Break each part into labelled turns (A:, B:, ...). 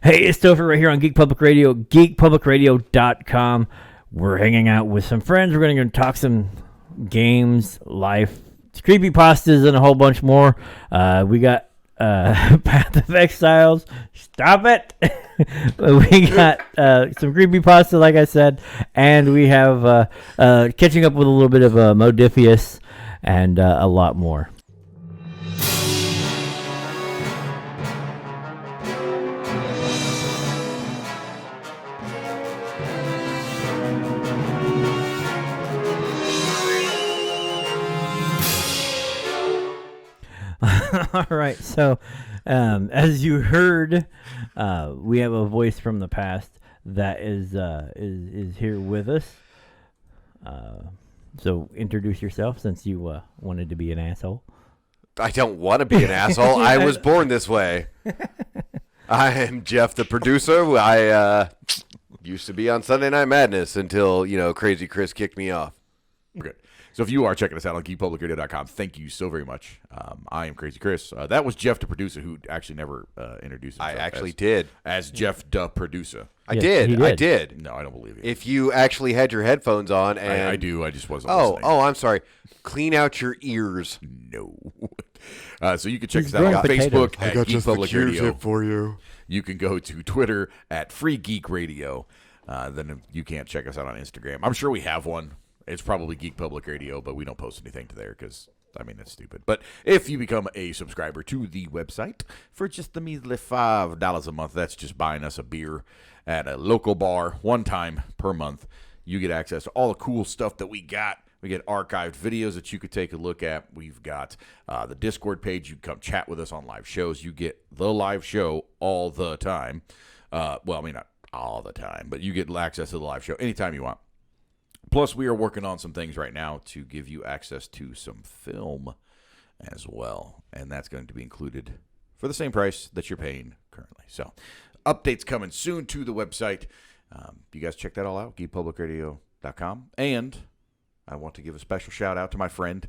A: Hey, it's Topher right here on Geek Public Radio, geekpublicradio.com. We're hanging out with some friends. We're going to talk some games, life, creepypastas, and a whole bunch more. We got Path of Exiles. Stop it! We got some creepypasta, like I said, and we have catching up with a little bit of Modiphius and a lot more. All right, so as you heard, we have a voice from the past that is here with us. So introduce yourself, since you wanted to be an asshole.
B: I don't want to be an asshole. I was born this way. I am Jeff, the producer. I used to be on Sunday Night Madness until, Crazy Chris kicked me off.
C: Good. So if you are checking us out on geekpublicradio.com, thank you so very much. I am Crazy Chris. That was Jeff, the producer, who actually never introduced himself.
B: I actually did.
C: As Jeff, the producer.
B: I did.
C: No, I don't believe you.
B: If you actually had your headphones on and...
C: I do. I just wasn't listening.
B: Oh, I'm sorry. Clean out your ears.
C: No. So you can check us out on Facebook at Geek Public Radio.
B: For you.
C: You can go to Twitter at Free Geek Radio. Then you can't check us out on Instagram. I'm sure we have one. It's probably Geek Public Radio, but we don't post anything to there because, that's stupid. But if you become a subscriber to the website for just the measly $5 a month, that's just buying us a beer at a local bar one time per month. You get access to all the cool stuff that we got. We get archived videos that you could take a look at. We've got the Discord page. You can come chat with us on live shows. You get the live show all the time. Not all the time, but you get access to the live show anytime you want. Plus, we are working on some things right now to give you access to some film as well. And that's going to be included for the same price that you're paying currently. So, updates coming soon to the website. You guys check that all out, geekpublicradio.com. And I want to give a special shout out to my friend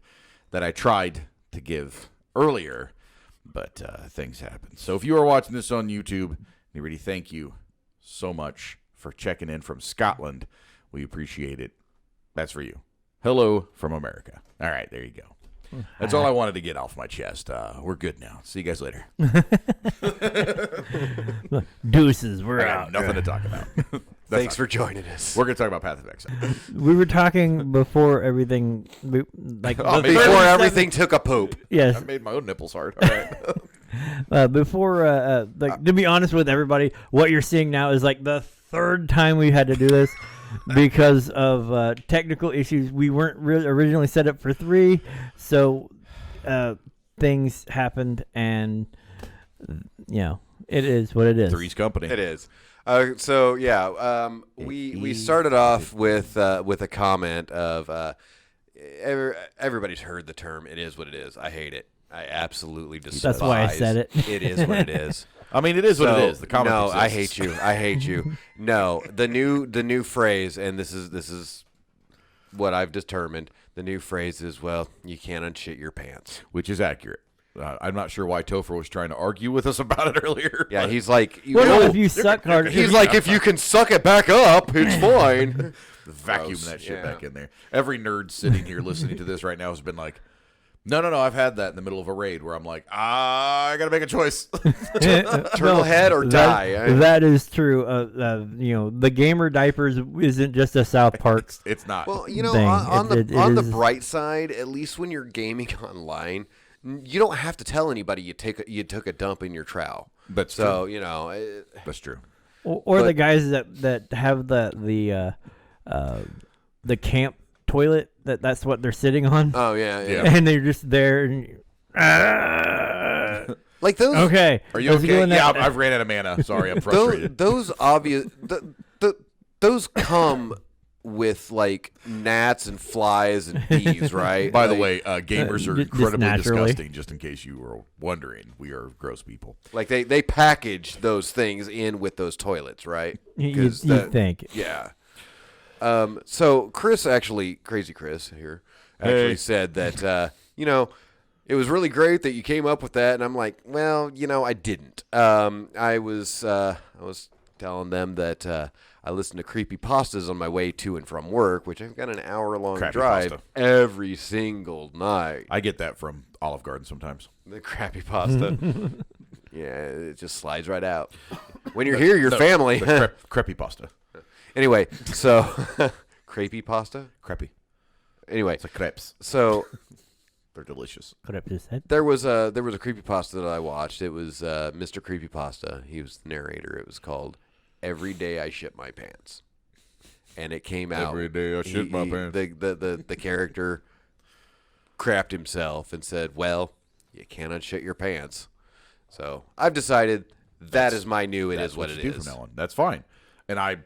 C: that I tried to give earlier, but things happened. So, if you are watching this on YouTube, we really thank you so much for checking in from Scotland. We appreciate it. That's for you. Hello from America. All right, there you go. That's all I wanted to get off my chest. We're good now. See you guys later.
A: Deuces, we're
C: I
A: out.
C: got nothing to talk about.
B: Thanks for joining us.
C: We're going to talk about Path of Exile.
A: We were talking before everything,
B: Before everything took a poop.
A: Yes.
C: I made my own nipples hard. All right.
A: To be honest with everybody, what you're seeing now is like the third time we had to do this. Because of technical issues, we weren't originally set up for 3, so things happened, and it is what it is.
C: Three's company.
B: It is. We started off with a comment of everybody's heard the term. It is what it is. I hate it. I absolutely despise.
A: That's why I said it.
B: It is what it is.
C: It is what it is. The comic
B: No,
C: exists.
B: I hate you. No, the new phrase, and this is what I've determined. The new phrase is, well, you can't unshit your pants,
C: which is accurate. I'm not sure why Topher was trying to argue with us about it earlier.
B: Yeah, he's like,
A: if you suck hard,
B: he's like, if you can suck it back up, it's fine.
C: Vacuum that shit back in there. Every nerd sitting here listening to this right now has been like, No. I've had that in the middle of a raid where I'm like, I got to make a choice.
B: Turtle head or die.
A: That is true. The gamer diapers isn't just a South Park.
C: It's not.
B: Well,
A: thing.
B: on the bright side, at least when you're gaming online, you don't have to tell anybody you took a dump in your trowel.
C: That's
B: so
C: true. That's true.
A: Or the guys that have the camp toilet that's what they're sitting on.
B: Oh yeah.
A: And they're just there. And,
B: like those.
A: Okay.
C: Are you okay? Yeah, I've ran out of mana. Sorry, I'm frustrated.
B: Those obvious. Those come with like gnats and flies and bees, right?
C: By the way, gamers are incredibly disgusting. Just in case you were wondering, we are gross people.
B: Like they package those things in with those toilets, right?
A: You think?
B: Yeah. So Chris Crazy Chris here, said that it was really great that you came up with that. And I'm like, well, I didn't. I was telling them that I listen to Creepypastas on my way to and from work, which I've got an hour-long drive every single night.
C: I get that from Olive Garden sometimes.
B: The Creepypasta. Yeah, it just slides right out. When you're here, you're family.
C: Creepypasta.
B: Anyway, so Creepypasta?
C: Creepy.
B: Anyway.
C: It's like crepes.
B: So
C: they're delicious.
B: There was a Creepypasta that I watched. It was Mr. Creepypasta. He was the narrator. It was called Every Day I Shit My Pants. And it came out.
C: Every day I shit my pants.
B: The character crapped himself and said, well, you cannot shit your pants. So I've decided that is my new it is what it is.
C: From now on. That's fine. And I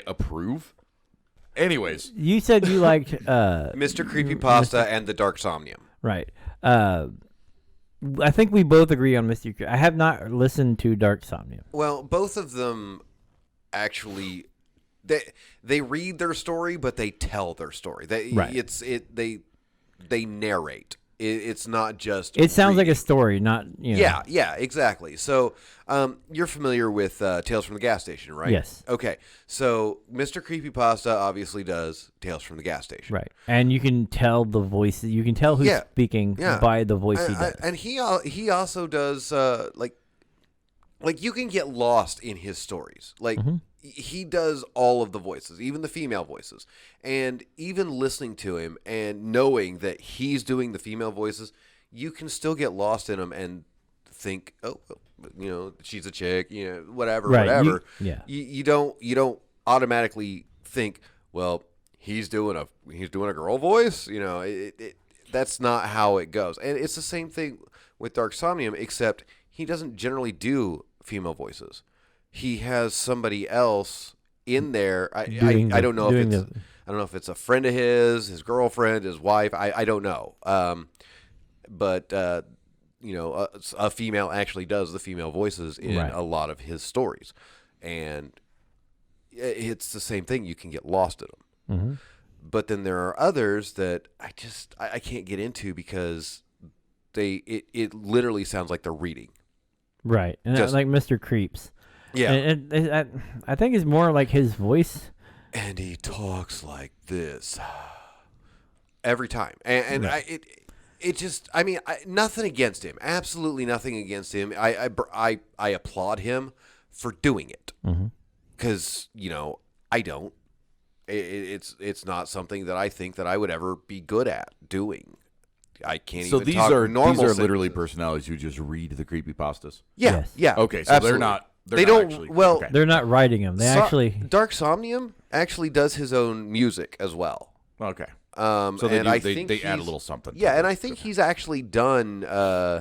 C: approve. Anyways.
A: You said you liked
B: Mr. Creepypasta and the Dark Somnium.
A: Right. I think we both agree on Mr. I have not listened to Dark Somnium.
B: Well, both of them actually they read their story, but they tell their story. They narrate. It's not just.
A: It sounds
B: reading.
A: like a story, not
B: Yeah, exactly. So, you're familiar with Tales from the Gas Station, right?
A: Yes.
B: Okay. So, Mr. Creepypasta obviously does Tales from the Gas Station,
A: right? And you can tell the voices. You can tell who's speaking by the voice he does.
B: And he also does like you can get lost in his stories. Like he does all of the voices, even the female voices, and even listening to him and knowing that he's doing the female voices, you can still get lost in him and think, oh, she's a chick, whatever,
A: right.
B: whatever.
A: You
B: don't automatically think, well, he's doing a girl voice. That's not how it goes. And it's the same thing with Dark Somnium, except he doesn't generally do female voices. He has somebody else in there. I don't know if it's a friend of his girlfriend, his wife. I don't know. But a female actually does the female voices in a lot of his stories, and it's the same thing. You can get lost in them.
A: Mm-hmm.
B: But then there are others that I can't get into because it literally sounds like they're reading.
A: Right, and like Mr. Creeps.
B: Yeah,
A: and I think it's more like his voice.
B: And he talks like this every time, and it just nothing against him, absolutely nothing against him. I applaud him for doing it because I don't. It's not something that I think that I would ever be good at doing. I can't even talk normal.
C: These are literally personalities who just read the creepypastas.
B: Yeah,
A: yes.
B: Yeah.
C: Okay, so
B: absolutely.
C: They don't actually.
B: Well,
C: okay.
A: They're not writing them. They actually.
B: Dark Somnium actually does his own music as well.
C: Okay.
B: So
C: they add a little something.
B: Yeah, and I think he's actually done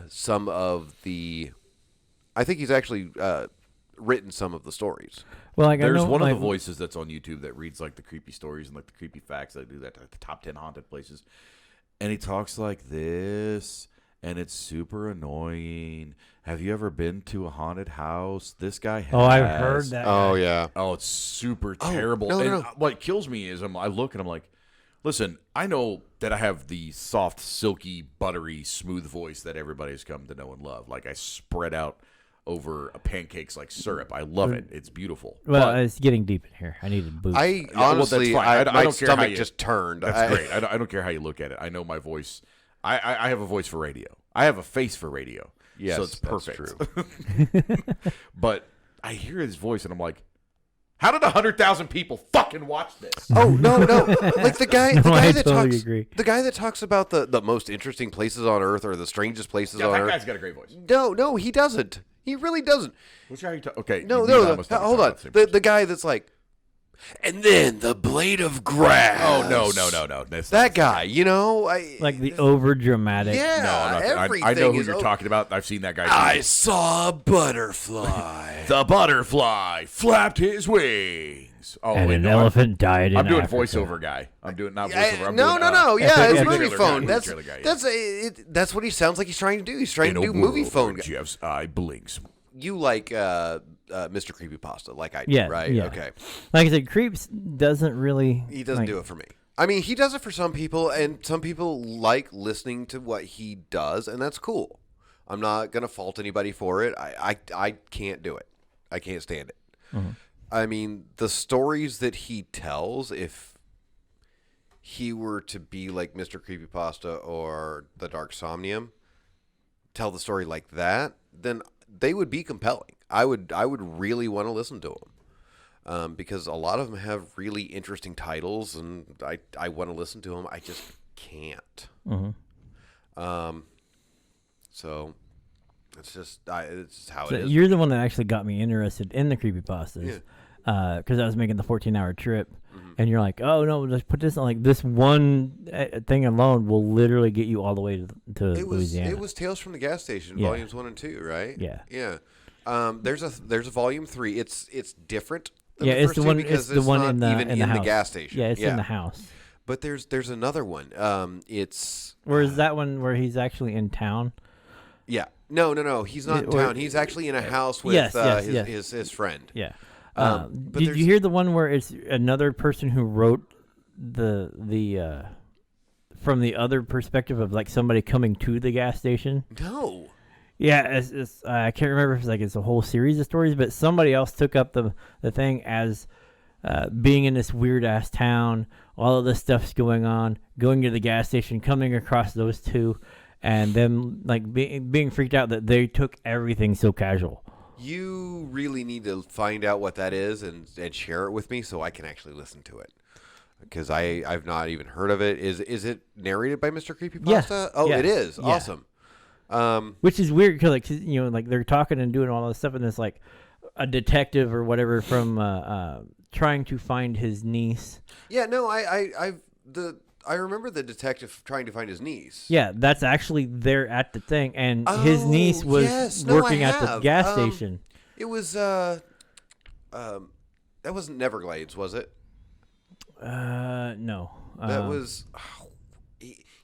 B: some of the. I think he's actually written some of the stories.
A: Well,
C: there's one of the voices that's on YouTube that reads like the creepy stories and like the creepy facts. That do that at the top 10 haunted places, and he talks like this, and it's super annoying. Have you ever been to a haunted house? This guy has.
A: Oh, I've heard that.
B: Oh,
A: guy.
B: yeah.
C: Oh, it's super terrible.
B: No.
C: What kills me is I look and I'm like, listen, I know that I have the soft, silky, buttery, smooth voice that everybody's come to know and love. Like I spread out over pancakes like syrup. I love it. It's beautiful.
A: Well, it's getting deep in here. I need a boost.
B: Honestly,
C: I
B: my
C: don't care how
B: stomach just turned.
C: That's great. I don't care how you look at it. I know my voice. I have a voice for radio. I have a face for radio.
B: Yes,
C: so it's perfect.
B: That's true.
C: But I hear his voice and I'm like, how did 100,000 people fucking watch this?
B: Oh no! Like the guy
A: agree.
B: The guy that talks about the most interesting places on Earth or the strangest places on
C: that
B: Earth.
C: guy's got a great voice.
B: No, he doesn't. He really doesn't.
C: Which guy are you talking? Okay,
B: No. Hold on. The guy that's like, and then the blade of grass.
C: Oh no!
B: That guy,
A: like the over dramatic.
B: Yeah,
C: no, I'm not.
B: everything
C: I know who
B: is
C: you're talking about. I've seen that guy.
B: I saw a butterfly.
C: The butterfly flapped his wings. Oh,
A: and an elephant died in
C: I'm doing
A: Africa.
C: voiceover guy. I'm doing not voiceover. I'm
B: No.
C: doing,
B: Yeah, it's
A: Epic
B: movie
C: trailer
B: phone.
C: guy.
B: That's what he sounds like he's trying to do. He's trying to
C: In
B: do
C: a
B: movie
C: world
B: phone.
C: where Jeff's eye blinks.
B: You like Mr. Creepypasta, like I do,
A: Yeah,
B: right?
A: yeah.
B: Okay.
A: Like I said, Creeps doesn't really.
B: He doesn't do it for me. I mean, he does it for some people, and some people like listening to what he does, and that's cool. I'm not going to fault anybody for it. I can't do it. I can't stand it.
A: Mm-hmm.
B: I mean, the stories that he tells, if he were to be like Mr. Creepypasta or the Dark Somnium, tell the story like that, then they would be compelling. I would really want to listen to them. Because a lot of them have really interesting titles, and I want to listen to them. I just can't.
A: Mm-hmm.
B: So it's just it's how
A: So
B: it is.
A: you're the one that actually got me interested in the creepypastas, because I was making the 14-hour trip, and you're like, oh no, just put this on. Like this one thing alone will literally get you all the way to Louisiana.
B: It was Tales from the Gas Station,
A: Yeah.
B: volumes 1 and 2, right?
A: Yeah.
B: Yeah. There's a volume 3. It's different. Than
A: Yeah,
B: the
A: it's
B: first
A: the
B: two
A: one.
B: because
A: It's the one
B: not
A: in the
B: even
A: house.
B: the gas station.
A: Yeah, it's in the house.
B: But there's another one. It's
A: Whereas that one where he's actually in town.
B: yeah. No. He's not in
A: Or-
B: town. He's actually in a house with
A: Yes,
B: his friend.
A: Yeah.
B: But
A: Did
B: there's-
A: you hear the one where it's another person who wrote the from the other perspective of like somebody coming to the gas station?
B: No.
A: Yeah, it's I can't remember if it's a whole series of stories, but somebody else took up the thing as being in this weird ass town, all of this stuff's going on, going to the gas station, coming across those two, and them like being freaked out that they took everything so casual.
B: You really need to find out what that is and share it with me so I can actually listen to it. Because I've not even heard of it. Is it narrated by Mr. Creepypasta?
A: Yeah.
B: Oh,
A: Yeah.
B: it is.
A: Yeah.
B: Awesome.
A: Which is weird because, like, like they're talking and doing all this stuff, and it's like a detective or whatever from trying to find his niece.
B: Yeah, no, I remember the detective trying to find his niece.
A: Yeah, that's actually there at the thing, and his niece was working at the gas station.
B: It was that wasn't Neverglades, was it?
A: No.
B: That was.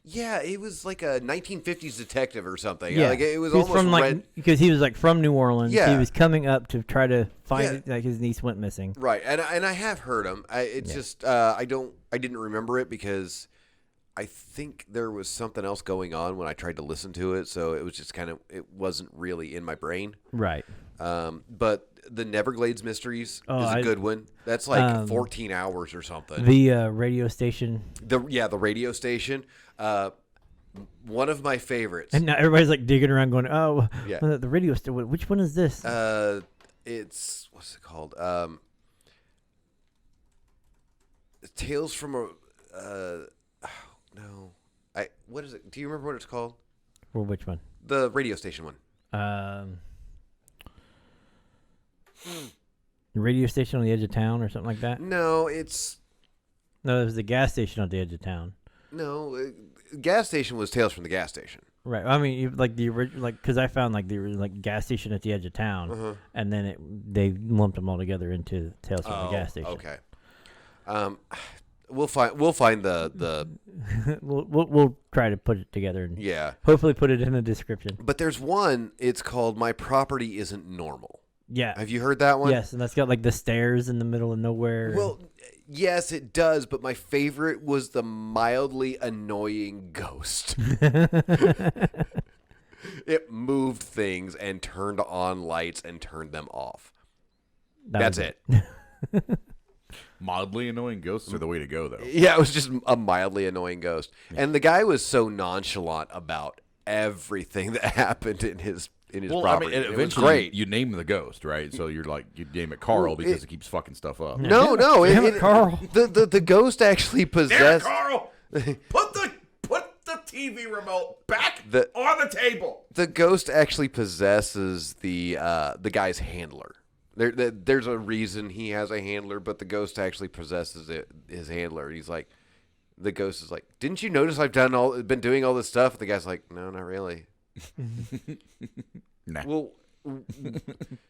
B: Yeah, it was like a 1950s detective or something.
A: Yeah,
B: Like it was
A: he
B: almost
A: from
B: red.
A: because he was like from New Orleans.
B: Yeah.
A: He was coming up to try to find like his niece went missing.
B: Right, and I have heard him. It's just I didn't remember it because I think there was something else going on when I tried to listen to it, so it was just it wasn't really in my brain.
A: Right.
B: But the Neverglades Mysteries is a
A: I-
B: good one. That's like 14 hours or something.
A: The radio station,
B: The radio station. One of my favorites.
A: and now everybody's like digging around, going, "Oh,
B: Yeah.
A: the radio station. Which one is this?"
B: It's what's it called? Tales from a. No, what is it? Do you remember what it's called?
A: Well, which one?
B: The radio station one.
A: The radio station on the edge of town, or something like that.
B: No, it's
A: No, it was the gas station on the edge of town.
B: no. Gas station was Tales from the Gas Station.
A: Right. I mean, like the original, like because I found like the like gas station at the edge of town, and then they lumped them all together into Tales from the gas station.
B: Okay. We'll find the
A: we'll try to put it together and
B: yeah.
A: hopefully put it in the description.
B: But there's one. It's called My Property Isn't Normal.
A: Yeah.
B: Have you heard that one?
A: Yes, and that's got like the stairs in the middle of nowhere.
B: Well, yes, it does, but my favorite was the mildly annoying ghost. It moved things and turned on lights and turned them off. That's it.
C: Mildly annoying ghosts are the way to go, though.
B: Yeah, it was just a mildly annoying ghost. And the guy was so nonchalant about everything that happened in his property.
C: and
B: it was
C: eventually
B: great.
C: you name the ghost, right? So you're like, you name it Carl because it keeps fucking stuff up.
B: No,
A: Damn it, Carl.
B: The ghost actually possessed.
C: Carl! Put the TV remote back
B: The-
C: on the table.
B: The ghost actually possesses the guy's handler. There's a reason he has a handler, but the ghost actually possesses his handler. He's like, the ghost is like, didn't you notice I've been doing all this stuff? And the guy's like, no, not really.
C: Nah.
B: Well,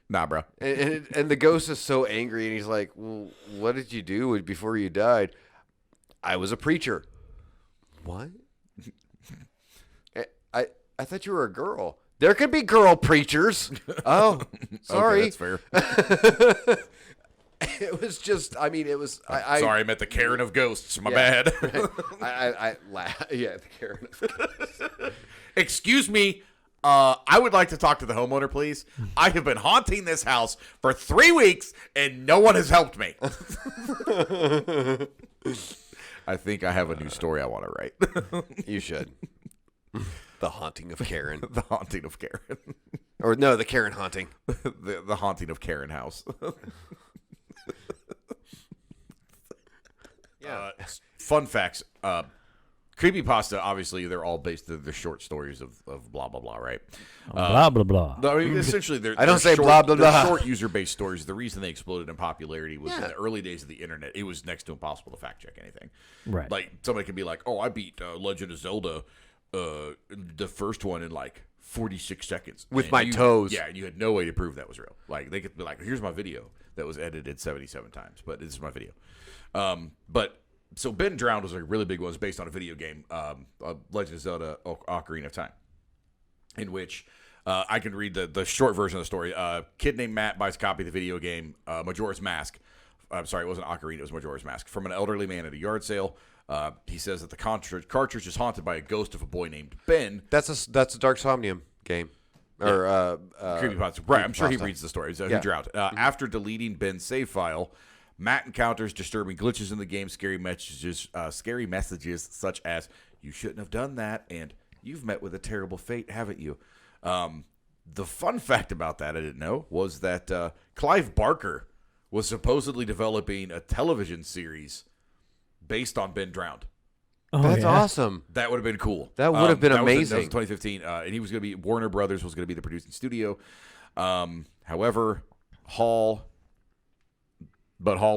C: Nah, bro.
B: and the ghost is so angry, and he's like, well, what did you do before you died? I was a preacher. What? I thought you were a girl. There could be girl preachers. Oh, sorry.
C: Okay, that's fair.
B: It was just. I mean, it was.
C: Sorry, I meant the Karen of ghosts. My bad.
B: I laugh. Yeah, the Karen of ghosts.
C: Excuse me. I would like to talk to the homeowner, please. I have been haunting this house for 3 weeks, and no one has helped me. I think I have a new story I want to write.
B: You should. The Haunting of Karen.
C: The Haunting of Karen.
B: Or no, the Karen Haunting.
C: The Haunting of Karen House.
B: Yeah.
C: Fun facts. Creepypasta, obviously, they're all based on the short stories of blah, blah, blah, right?
A: Blah, blah, blah.
C: I mean, essentially, they're
B: I don't say
C: short,
B: blah, blah,
C: they're
B: blah.
C: short user-based stories. The reason they exploded in popularity was in the early days of the internet. It was next to impossible to fact-check anything.
A: Right.
C: Like, somebody can be like, oh, I beat Legend of Zelda, the first one in, like, 46 seconds.
B: With
C: And
B: my toes.
C: Yeah, and you had no way to prove that was real. Like, they could be like, here's my video that was edited 77 times, but this is my video. So Ben Drowned was a really big one. It was based on a video game, Legend of Zelda Ocarina of Time, in which I can read the short version of the story. Kid named Matt buys a copy of the video game Majora's Mask. I'm sorry, it wasn't Ocarina, it was Majora's Mask, from an elderly man at a yard sale. He says that the cartridge is haunted by a ghost of a boy named Ben.
B: That's a Dark Somnium game. Or
C: Creepypasta. Right, I'm sure he
B: Creepypasta.
C: reads the story. So
B: Yeah.
C: he drowned. After deleting Ben's save file, Matt encounters disturbing glitches in the game, scary messages such as, you shouldn't have done that, and you've met with a terrible fate, haven't you? The fun fact about that I didn't know was that Clive Barker was supposedly developing a television series based on Ben Drowned.
A: Oh,
B: That's
A: yeah.
B: awesome.
C: That would have been cool.
B: That would have been
C: that was
B: amazing.
C: in 2015, and he was going to be Warner Brothers was going to be the producing studio. However, Hall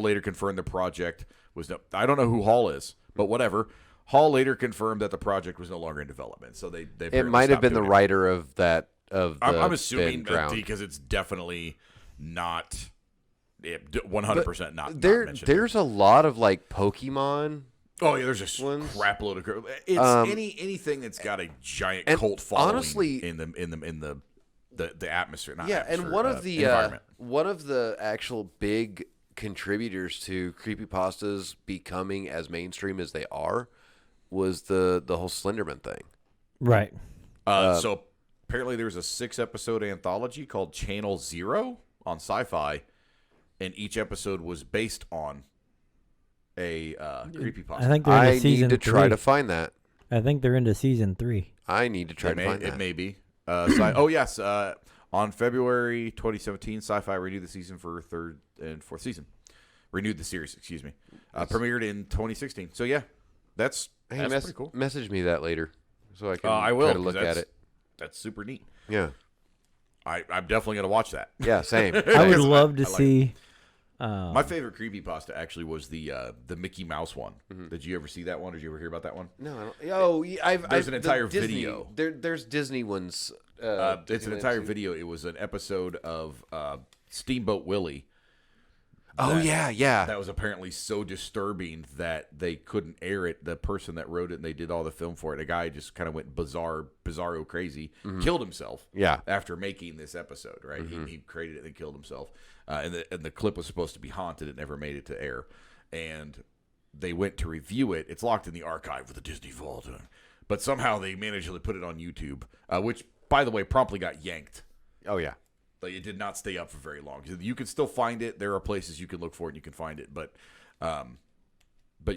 C: later confirmed the project was no. I don't know who Hall is, but whatever. Hall later confirmed that the project was no longer in development, so they
B: It might have been the writer of that.
C: I'm assuming
B: Ben Drowned.
C: because it's definitely not 100% not
B: There,
C: mentioned.
B: there's a lot of like Pokemon.
C: Oh yeah, there's just
B: ones.
C: crap load of it's anything that's got a giant
B: and
C: cult following.
B: honestly,
C: in the atmosphere, not
B: Yeah,
C: atmosphere,
B: and
C: environment.
B: one of the actual big contributors to creepypastas becoming as mainstream as they are was the whole Slenderman thing.
A: Right.
C: So apparently there's a 6-episode anthology called Channel Zero on Sci-Fi, and each episode was based on a creepypasta.
A: I think they're into
B: I
A: season
B: need to try
A: 3.
B: to find that.
A: I think they're into season 3.
B: I need to try to find that.
C: It may be. Yes. On February 2017, Sci-Fi renewed the season for third and fourth season. Renewed the series, excuse me. Premiered in 2016. So yeah, that's pretty cool.
B: Message me that later so I can
C: I will
B: try to look at it.
C: That's super neat.
B: Yeah.
C: I'm definitely gonna watch that.
B: Yeah, same.
A: I would love to
C: I like
A: see.
C: My favorite creepypasta actually was the Mickey Mouse one. Did you ever see that one? Did you ever hear about that one?
B: No, I don't. Oh, yeah,
C: There's an
B: the
C: entire
B: Disney,
C: video.
B: There's Disney ones.
C: It's an
B: Disneyland
C: entire
B: too.
C: video. It was an episode of Steamboat Willie.
B: Oh yeah.
C: That was apparently so disturbing that they couldn't air it. The person that wrote it and they did all the film for it, a guy just kind of went bizarro crazy, killed himself.
B: Yeah.
C: After making this episode, right? He created it and killed himself. And the clip was supposed to be haunted. It never made it to air. And they went to review it. It's locked in the archive with the Disney Vault. But somehow they managed to put it on YouTube, which, by the way, promptly got yanked.
B: Oh yeah.
C: Like, it did not stay up for very long. You can still find it. There are places you can look for it and you can find it. But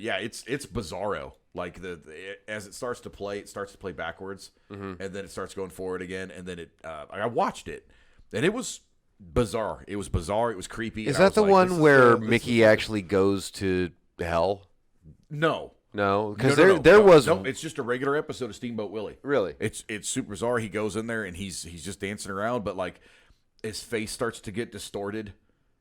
C: yeah, it's bizarro. Like as it starts to play, it starts to play backwards, and then it starts going forward again. And then I watched it, and it was bizarre. It was bizarre. It was creepy.
B: Is
C: and I
B: that the
C: was like,
B: one
C: this is
B: where
C: this
B: Mickey
C: is-
B: actually goes to hell?
C: No.
B: No, because
C: No,
B: there was
C: no. It's just a regular episode of Steamboat Willie.
B: really.
C: It's super bizarre. He goes in there and he's just dancing around, but like his face starts to get distorted.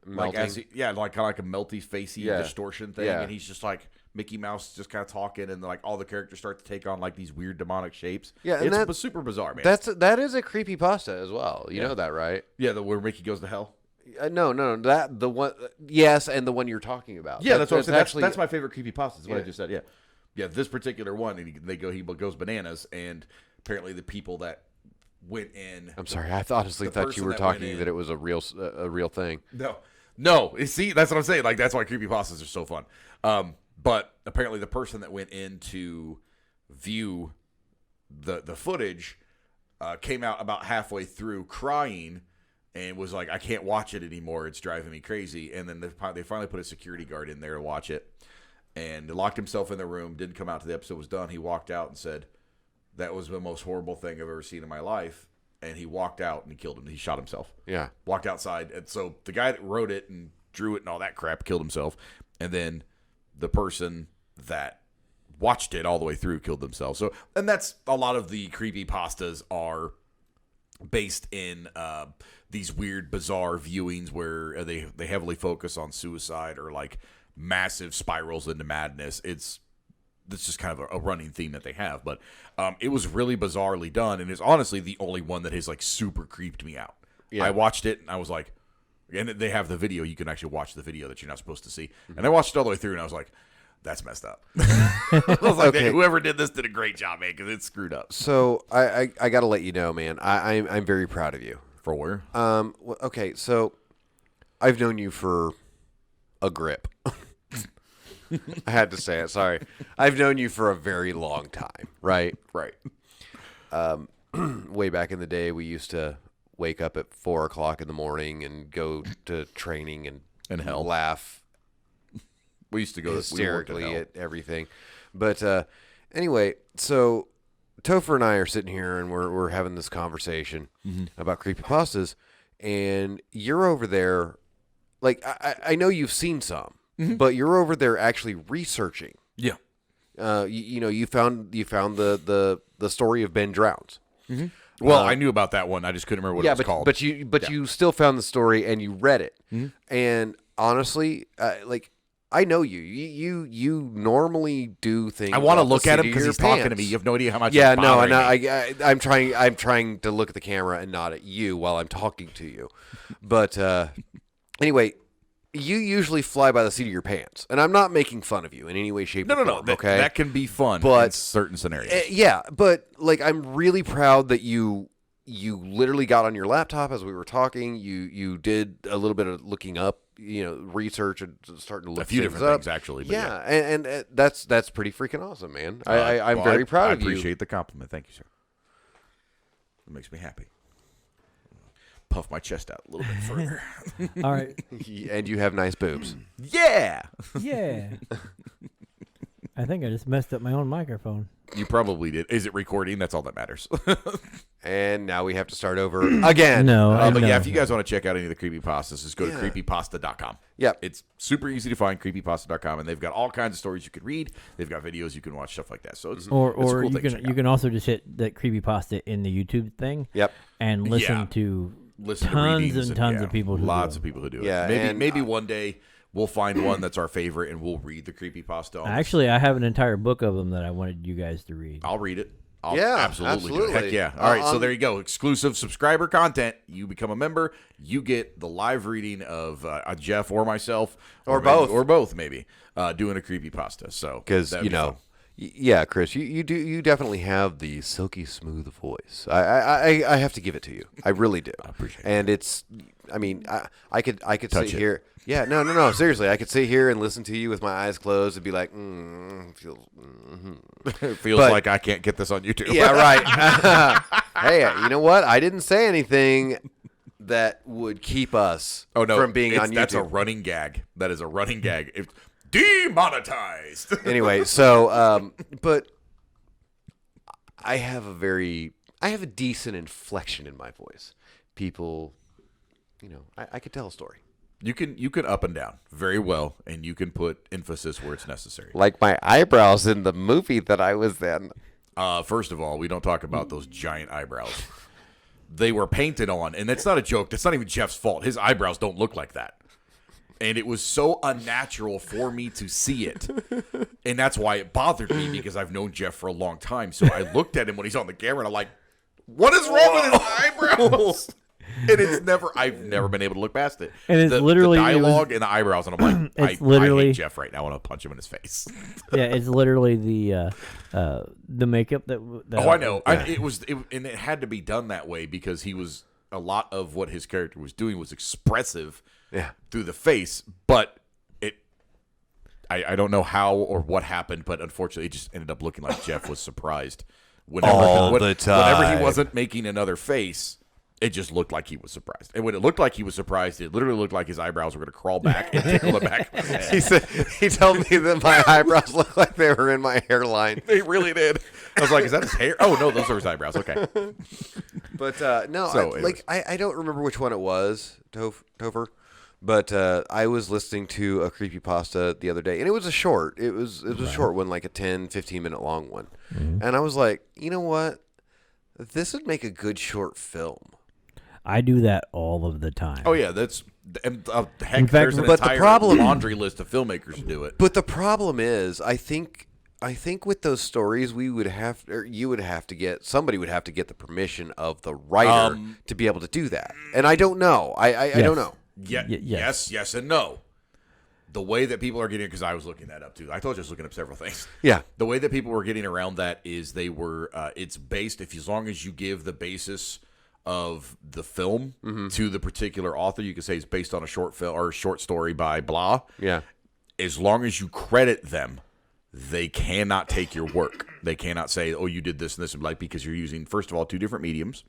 C: Like as
B: Melting.
C: like kind of like a melty, facey distortion thing,
B: Yeah.
C: and he's just like Mickey Mouse, just kind of talking, and like all the characters start to take on like these weird demonic shapes.
B: Yeah, and
C: it's
B: that-
C: super bizarre, man.
B: That is a creepypasta as well. You know that, right?
C: Yeah, where Mickey goes to hell.
B: No, that the one. Yes, and the one you're talking about.
C: Yeah, that's what I'm saying.
B: Actually,
C: That's my favorite creepypasta. Is what I
B: Yeah.
C: just said. Yeah. This particular one, and he goes bananas, and apparently the people that went in.
B: I'm sorry. I honestly
C: the
B: thought you
C: person
B: were
C: that went
B: talking
C: in-
B: that it was a real thing.
C: No, No, see, that's what I'm saying. Like, that's why creepypastas are so fun. But apparently the person that went in to view the footage came out about halfway through crying and was like, I can't watch it anymore. It's driving me crazy. And then they finally put a security guard in there to watch it and locked himself in the room, didn't come out till the episode was done. He walked out and said, that was the most horrible thing I've ever seen in my life. And he walked out and he killed him. He shot himself.
B: Yeah.
C: Walked outside. And so the guy that wrote it and drew it and all that crap killed himself. And then the person that watched it all the way through killed themselves. So, and that's a lot of the creepypastas are based in these weird, bizarre viewings where they heavily focus on suicide or like massive spirals into madness. It's just kind of a running theme that they have. But it was really bizarrely done, and it's honestly the only one that has like super creeped me out. Yeah. I watched it and I was like, and they have the video. You can actually watch the video that you're not supposed to see. Mm-hmm. And I watched it all the way through, and I was like, that's messed up. I was like, okay. Whoever did this did a great job, man, because it's screwed up.
B: So I got to let you know, man, I'm very proud of you.
C: For where?
B: Okay, so I've known you for a grip. I had to say it. Sorry. I've known you for a very long time, right?
C: Right.
B: Way back in the day, we used to wake up at 4 o'clock in the morning and go to training and
C: hell.
B: Laugh.
C: We used to go
B: hysterically at everything. But anyway, so Topher and I are sitting here and we're having this conversation about creepypastas, and you're over there. Like, I know you've seen some, but you're over there actually researching.
C: Yeah.
B: You found the story of Ben Drowns.
C: Mm-hmm. Well, I knew about that one. I just couldn't remember what it was called.
B: But you still found the story and you read it. Mm-hmm. And honestly, I know you. You normally do things.
C: I want to look at him because he's talking to me. You have no idea how much.
B: Yeah, no, and I'm trying to look at the camera and not at you while I'm talking to you. But anyway, you usually fly by the seat of your pants, and I'm not making fun of you in any way, shape, or form. No. Okay,
C: that can be fun, but in certain scenarios.
B: Yeah, but like I'm really proud that you literally got on your laptop as we were talking. You did a little bit of looking up, research and starting to look
C: a few different things actually. But
B: yeah. And that's pretty freaking awesome, man. I'm very proud of you.
C: I appreciate the compliment. Thank you, sir. It makes me happy. Puff my chest out a little bit further.
A: All right.
B: And you have nice boobs.
C: Yeah.
A: Yeah. I think I just messed up my own microphone.
C: You probably did. Is it recording? That's all that matters.
B: And now we have to start over again.
C: But yeah, if you guys want to check out any of the creepypastas, just go to creepypasta.com.
B: Yep.
C: It's super easy to find, creepypasta.com, and they've got all kinds of stories you can read. They've got videos you can watch, stuff like that. So it's
A: or
C: a cool
A: you can also just hit that creepypasta in the YouTube thing.
B: Yep.
A: And listen to tons and tons of people who
C: lots of people who do it.
B: Yeah,
C: maybe one day we'll find one that's our favorite and we'll read the creepypasta.
A: Actually, I have an entire book of them that I wanted you guys to read.
C: I'll read it.
B: Absolutely.
C: Do it. Heck yeah. All right, so there you go. Exclusive subscriber content. You become a member. You get the live reading of Jeff or myself.
B: Or both.
C: Or both, maybe, doing a creepypasta. So,
B: because, yeah, Chris, you definitely have the silky smooth voice. I have to give it to you. I really do.
C: I appreciate it.
B: And it's, I mean, I could sit here. Yeah, no, seriously. I could sit here and listen to you with my eyes closed and be like,
C: feels like I can't get this on YouTube.
B: Yeah, right. Hey, you know what? I didn't say anything that would keep us from being on YouTube.
C: That's a running gag. That is a running gag. It's demonetized.
B: Anyway, so, but I have a decent inflection in my voice. People, I could tell a story.
C: You can up and down very well, and you can put emphasis where it's necessary.
B: Like my eyebrows in the movie that I was in.
C: First of all, we don't talk about those giant eyebrows. They were painted on, and that's not a joke. That's not even Jeff's fault. His eyebrows don't look like that. And it was so unnatural for me to see it. And that's why it bothered me, because I've known Jeff for a long time. So I looked at him when he's on the camera, and I'm like, what is wrong with his eyebrows? And I've never been able to look past it.
A: And it's literally
C: the dialogue and the eyebrows, and I'm like, I hate Jeff right now. I want to punch him in his face.
A: Yeah, it's literally the makeup that
C: I know. Yeah. And it had to be done that way because a lot of what his character was doing was expressive through the face, but I don't know how or what happened, but unfortunately, it just ended up looking like Jeff was surprised.
B: All the time.
C: Whenever he wasn't making another face, it just looked like he was surprised. And when it looked like he was surprised, it literally looked like his eyebrows were going to crawl back and tickle the back of his head.
B: He told me that my eyebrows looked like they were in my hairline.
C: They really did. I was like, is that his hair? Oh, no, those are his eyebrows. Okay.
B: But, no,
C: So,
B: I don't remember which one it was, Topher. But I was listening to a creepypasta the other day, and it was a short. It was a short one, like a 10, 15-minute long one. Mm-hmm. And I was like, you know what? This would make a good short film.
A: I do that all of the time.
C: Oh, yeah, that's... heck,
A: In fact,
C: there's an
B: but the
C: entire
B: problem-
C: laundry list of filmmakers who do it.
B: But the problem is, I think with those stories, somebody would have to get the permission of the writer to be able to do that. And I don't know. I don't know.
C: Yes, and no. The way that people are getting, because I was looking that up too. I told you I was looking up several things.
B: Yeah.
C: The way that people were getting around that is they were, it's based, as long as you give the basis of the film to the particular author, you could say it's based on a short film or a short story by blah.
B: Yeah.
C: As long as you credit them, they cannot take your work. They cannot say, oh, you did this and this, because you're using, first of all, two different mediums.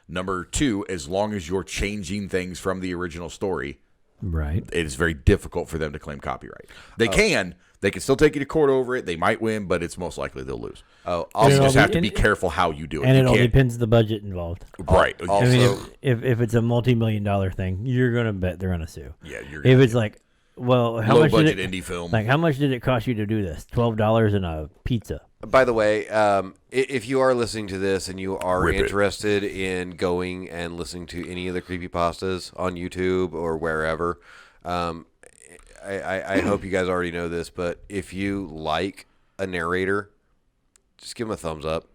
C: Number two, as long as you're changing things from the original story,
A: right,
C: it is very difficult for them to claim copyright. They can still take you to court over it. They might win, but it's most likely they'll lose.
B: Oh,
C: also, you just have to be careful how you do it.
A: And it all depends on the budget involved.
C: Right.
B: Also,
A: I mean, if it's a multi-million-dollar thing, you're gonna bet they're gonna sue.
C: Yeah,
A: if it's like, well, how
C: low
A: much
C: budget
A: did it,
C: indie film?
A: Like, how much did it cost you to do this? $12 and a pizza.
B: by the way, if you are listening to this and you are interested in going and listening to any of the creepypastas on YouTube or wherever, I hope you guys already know this, but if you like a narrator, just give them a thumbs up.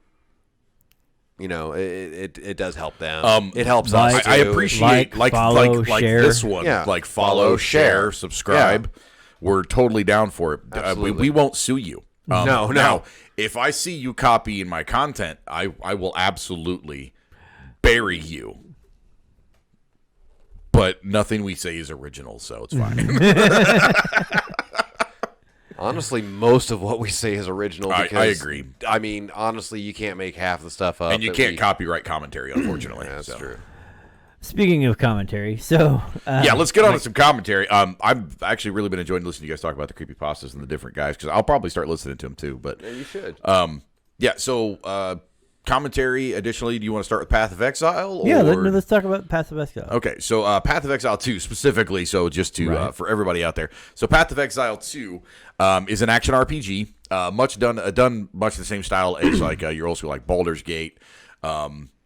B: You know, it does help them. It helps us too.
C: I appreciate
A: follow, share.
C: this one.
B: Yeah.
C: Like follow, share, subscribe. Yeah. We're totally down for it. We won't sue you.
B: No.
C: Now, if I see you copying my content, I will absolutely bury you. But nothing we say is original, so it's fine.
B: Honestly, most of what we say is original. Because,
C: I agree.
B: I mean, honestly, you can't make half the stuff up.
C: And you can't copyright commentary, unfortunately.
B: That's true.
A: Speaking of commentary, so...
C: yeah, let's get on to some commentary. I've actually really been enjoying listening to you guys talk about the creepypastas and the different guys, because I'll probably start listening to them too. But
B: yeah, you should.
C: Yeah, so... commentary, additionally, do you want to start with Path of Exile?
A: Yeah, let's talk about Path of Exile.
C: Okay, so Path of Exile 2 specifically, so just to for everybody out there. So Path of Exile 2 is an action RPG, done much the same style as like your old school like Baldur's Gate.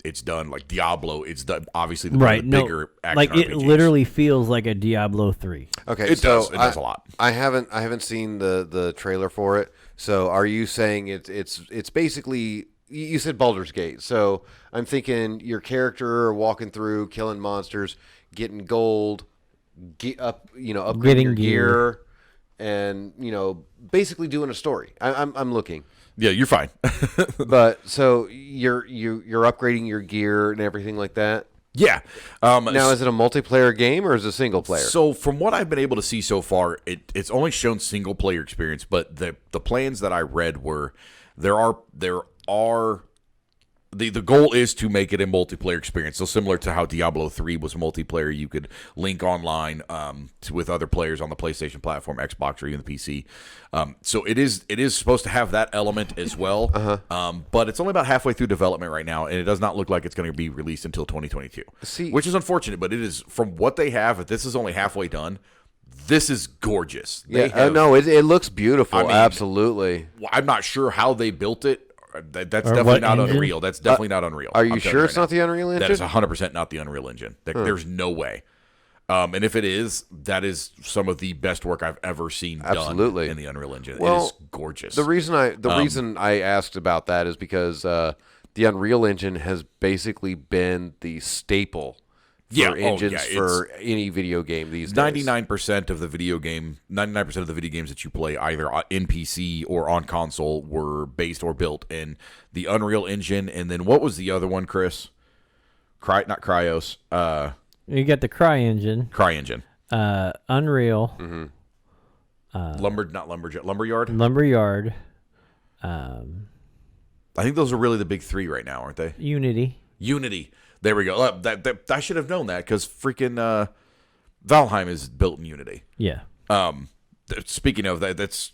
C: It's done like Diablo. It's done obviously the bigger action
A: like
C: RPGs.
A: It literally feels like a Diablo 3.
B: Okay,
C: it does a lot.
B: I haven't seen the trailer for it. So are you saying it's basically? You said Baldur's Gate, so I'm thinking your character walking through, killing monsters, getting gold, upgrading your gear, and basically doing a story. I'm looking.
C: Yeah, you're fine.
B: But so you're upgrading your gear and everything like that.
C: Yeah.
B: Now, is it a multiplayer game or is it a single player?
C: So from what I've been able to see so far, it's only shown single player experience. But the plans that I read were the goal is to make it a multiplayer experience. So similar to how Diablo 3 was multiplayer, you could link online with other players on the PlayStation platform, Xbox, or even the PC. So it is supposed to have that element as well. But it's only about halfway through development right now, and it does not look like it's going to be released until 2022. Which is unfortunate, but it is, from what they have, if this is only halfway done, this is gorgeous.
B: No, it looks beautiful. I mean, absolutely.
C: I'm not sure how they built it. That's definitely not Unreal. That's definitely not Unreal.
B: Are you sure it's not the Unreal Engine?
C: That is 100% not the Unreal Engine. There's no way. And if it is, that is some of the best work I've ever seen done in the Unreal Engine. It is gorgeous.
B: The reason I asked about that is because the Unreal Engine has basically been the staple for engines for any video game these days. 99%
C: of the video games that you play either in PC or on console were based or built in the Unreal Engine. And then what was the other one, Chris? Not Cryos.
A: You got the CryEngine.
C: CryEngine.
A: Unreal,
C: Lumberyard.
A: Lumberyard,
C: I think those are really the big three right now, aren't they?
A: Unity.
C: There we go. That I should have known that because freaking Valheim is built in Unity.
A: Yeah.
C: Speaking of that, that's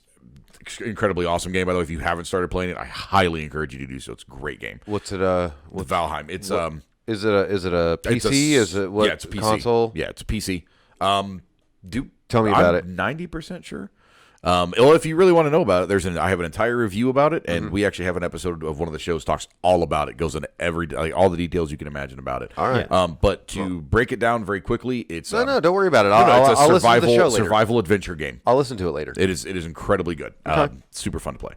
C: incredibly awesome game. By the way, if you haven't started playing it, I highly encourage you to do so. It's a great game.
B: What's it?
C: With Valheim, it's
B: Is it a PC? Is it what?
C: Yeah, it's a PC.
B: Console?
C: Yeah, it's a PC.
B: Tell me about it.
C: 90% sure. Well, if you really want to know about it, I have an entire review about it, and we actually have an episode of one of the shows talks all about it. Goes into all the details you can imagine about it.
B: All right.
C: But to break it down very quickly, it's
B: no, don't worry about it.
C: It's a
B: I'll listen to the show later.
C: survival adventure game.
B: I'll listen to it later.
C: It is incredibly good. Super fun to play.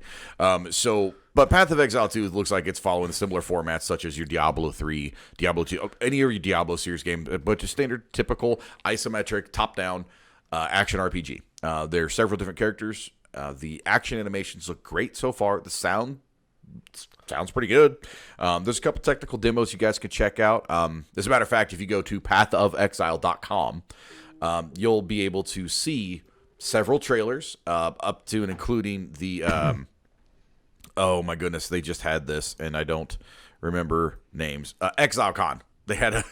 C: But Path of Exile 2 looks like it's following similar formats such as your Diablo 3, Diablo 2, any of your Diablo series game, but just standard, typical, isometric, top-down action RPG. There are several different characters. The action animations look great so far. The sounds pretty good. There's a couple technical demos you guys could check out. As a matter of fact, if you go to pathofexile.com, you'll be able to see several trailers up to and including the oh my goodness, they just had this and I don't remember names. ExileCon. They had an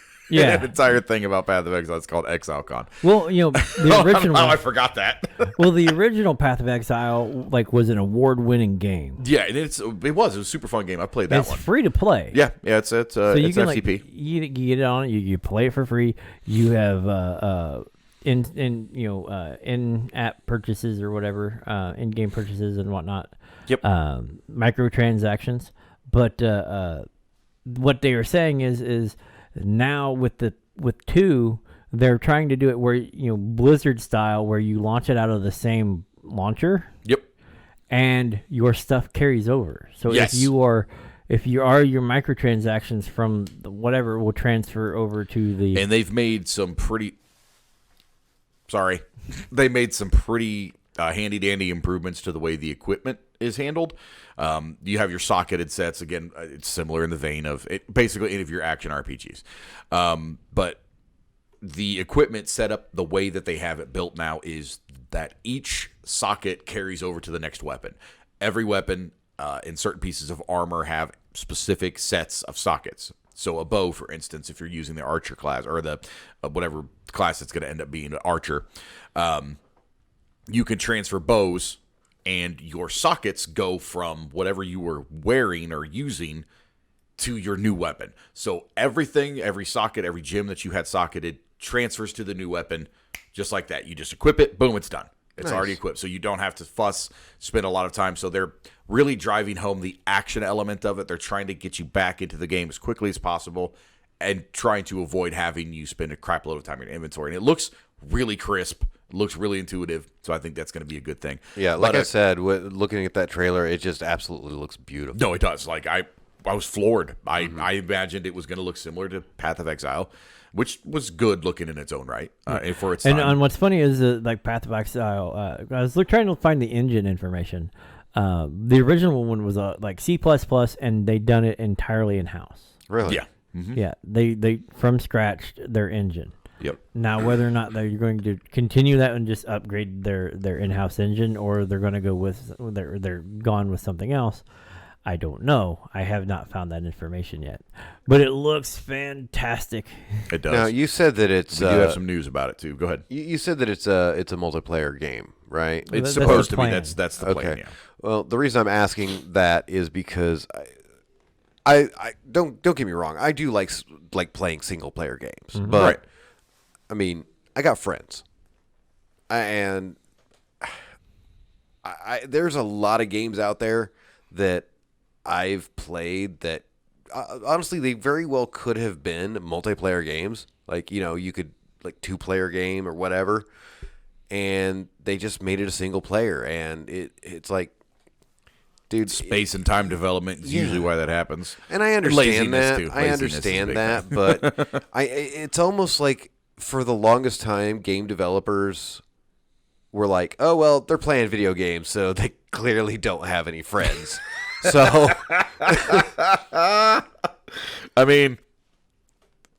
C: entire thing about Path of Exile. It's called ExileCon.
A: Well, the original.
C: I forgot that.
A: Well, the original Path of Exile was an award-winning game.
C: Yeah, it was a super fun game. I played that
A: it's
C: one.
A: It's free to play.
C: Yeah, it's
A: so you can
C: FTP.
A: You get it on it. You play it for free. You have in-app purchases or whatever, in-game purchases and whatnot.
C: Yep.
A: Microtransactions, but what they are saying is now with 2, they're trying to do it where Blizzard style, where you launch it out of the same launcher.
C: Yep.
A: And your stuff carries over. So
C: yes.
A: if you are your microtransactions from whatever will transfer over to the.
C: And they've made some pretty. Sorry, they made some pretty handy dandy improvements to the way the equipment is handled. You have your socketed sets. Again, it's similar in the vein of basically any of your action RPGs. But the equipment set up the way that they have it built now is that each socket carries over to the next weapon. Every weapon and certain pieces of armor have specific sets of sockets. So a bow, for instance, if you're using the archer class or the whatever class it's going to end up being, an archer, you can transfer bows and your sockets go from whatever you were wearing or using to your new weapon. So everything, every socket, every gem that you had socketed transfers to the new weapon just like that. You just equip it, boom, it's done. It's already equipped. So you don't have to fuss, spend a lot of time. So they're really driving home the action element of it. They're trying to get you back into the game as quickly as possible and trying to avoid having you spend a crap load of time in your inventory. And it looks really crisp. Looks really intuitive, so I think that's going to be a good thing.
B: Yeah, like I said, looking at that trailer, it just absolutely looks beautiful.
C: No, it does. Like I was floored. I imagined it was going to look similar to Path of Exile, which was good looking in its own right for its time.
A: And what's funny is like Path of Exile. I was trying to find the engine information. The original one was like C++, and they done it entirely in house.
B: Really?
C: Yeah. Mm-hmm.
A: Yeah, they from scratch their engine.
C: Yep.
A: Now, whether or not they're going to continue that and just upgrade their in-house engine, or they're going to go with they're gone with something else, I don't know. I have not found that information yet, but it looks fantastic.
C: It does.
B: Now, you said that it's.
C: We do have some news about it too. Go ahead.
B: You said that it's a multiplayer game, right?
C: It's
A: That's
C: supposed
A: the
C: to be.
A: plan.
C: That's the plan.
B: Okay.
C: Yeah.
B: Well, the reason I'm asking that is because I don't get me wrong. I do like playing single player games, but.
C: Right.
B: I mean, I got friends, and there's a lot of games out there that I've played that honestly they very well could have been multiplayer games. Like, you could like 2-player game or whatever, and they just made it a single player, and it's like, dude,
C: Space and time development is usually why that happens.
B: And I understand
C: Laziness,
B: that.
C: too.
B: I
C: Laziness
B: understand
C: is a big
B: that,
C: thing.
B: but it's almost like for the longest time, game developers were like, "Oh well, they're playing video games, so they clearly don't have any friends." So,
C: I mean,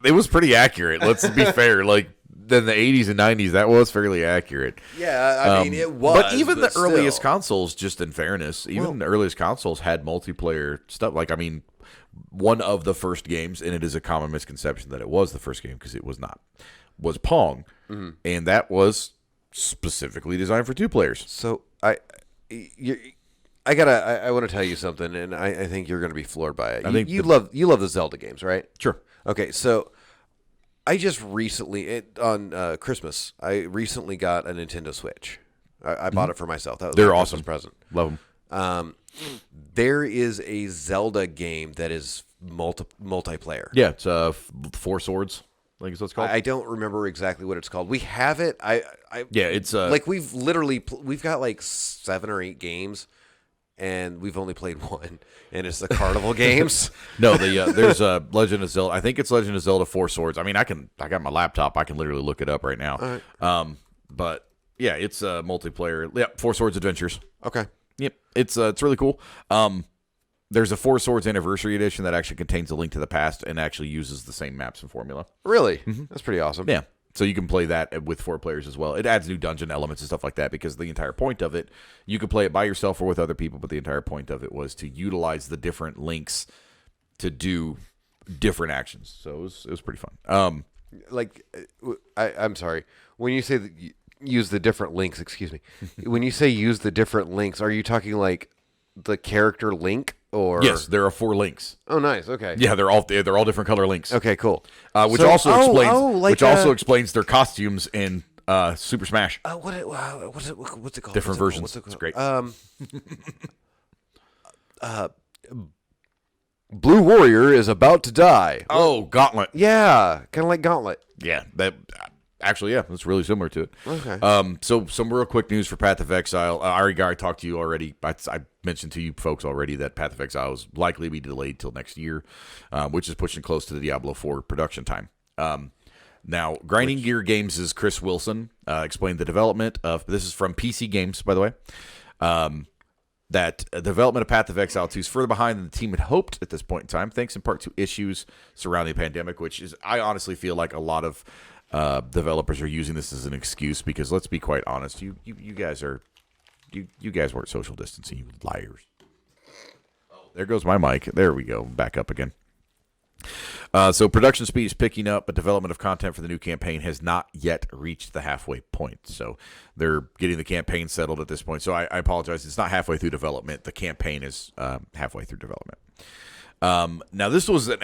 C: it was pretty accurate. Let's be fair. Like, than the 80s and 90s. That was fairly accurate.
B: Yeah, I mean, it was.
C: But even the earliest
B: still.
C: consoles, just in fairness, even the earliest consoles had multiplayer stuff. Like, I mean, one of the first games, and it is a common misconception that it was the first game because it was not, was Pong.
B: Mm-hmm.
C: And that was specifically designed for 2 players.
B: So I want to tell you something, and I think you're going to be floored by it.
C: I think
B: you love the Zelda games, right?
C: Sure.
B: Okay, so I just recently on Christmas, I recently got a Nintendo Switch. I bought it for myself. That was
C: They're
B: my
C: awesome.
B: Christmas present.
C: Love them.
B: There is a Zelda game that is multiplayer.
C: Yeah, it's 4 Swords. I think is what it's called.
B: I don't remember exactly what it's called. We have it.
C: Yeah, it's
B: like we've literally we've got like 7 or 8 games, and we've only played one, and it's the Carnival games.
C: No, there's a Legend of Zelda. I think it's Legend of Zelda 4 Swords. I mean, I got my laptop. I can literally look it up right now.
B: Right.
C: But yeah, it's multiplayer. Yeah, 4 Swords Adventures.
B: Okay.
C: Yep, it's really cool. There's a 4 Swords Anniversary Edition that actually contains a link to the past and actually uses the same maps and formula.
B: Really? That's pretty awesome.
C: Yeah. So you can play that with 4 players as well. It adds new dungeon elements and stuff like that because the entire point of it, you could play it by yourself or with other people, but the entire point of it was to utilize the different links to do different actions. So it was pretty fun.
B: I'm sorry. When you say that use the different links, excuse me. When you say use the different links, are you talking like the character link? Or
C: yes, there are 4 links.
B: Oh, nice. Okay.
C: Yeah, they're all different color links.
B: Okay, cool.
C: Which also explains their costumes in Super Smash.
B: What's it called?
C: Different versions. It's great.
B: Blue Warrior is about to die.
C: Oh, Gauntlet.
B: Yeah, kind of like Gauntlet.
C: Yeah, that. Actually, yeah, it's really similar to it.
B: Okay.
C: So some real quick news for Path of Exile. I talked to you already. I mentioned to you folks already that Path of Exile is likely to be delayed till next year, which is pushing close to the Diablo 4 production time. Now, Grinding Gear Games' Chris Wilson explained the development of, this is from PC Games, by the way, that development of Path of Exile 2 is further behind than the team had hoped at this point in time, thanks in part to issues surrounding the pandemic, which is, I honestly feel like a lot of developers are using this as an excuse because let's be quite honest, you guys weren't social distancing, you liars. Oh, there goes my mic. There we go. Back up again. So production speed is picking up, but development of content for the new campaign has not yet reached the halfway point. So they're getting the campaign settled at this point. So I apologize. It's not halfway through development. The campaign is halfway through development. Now, this was an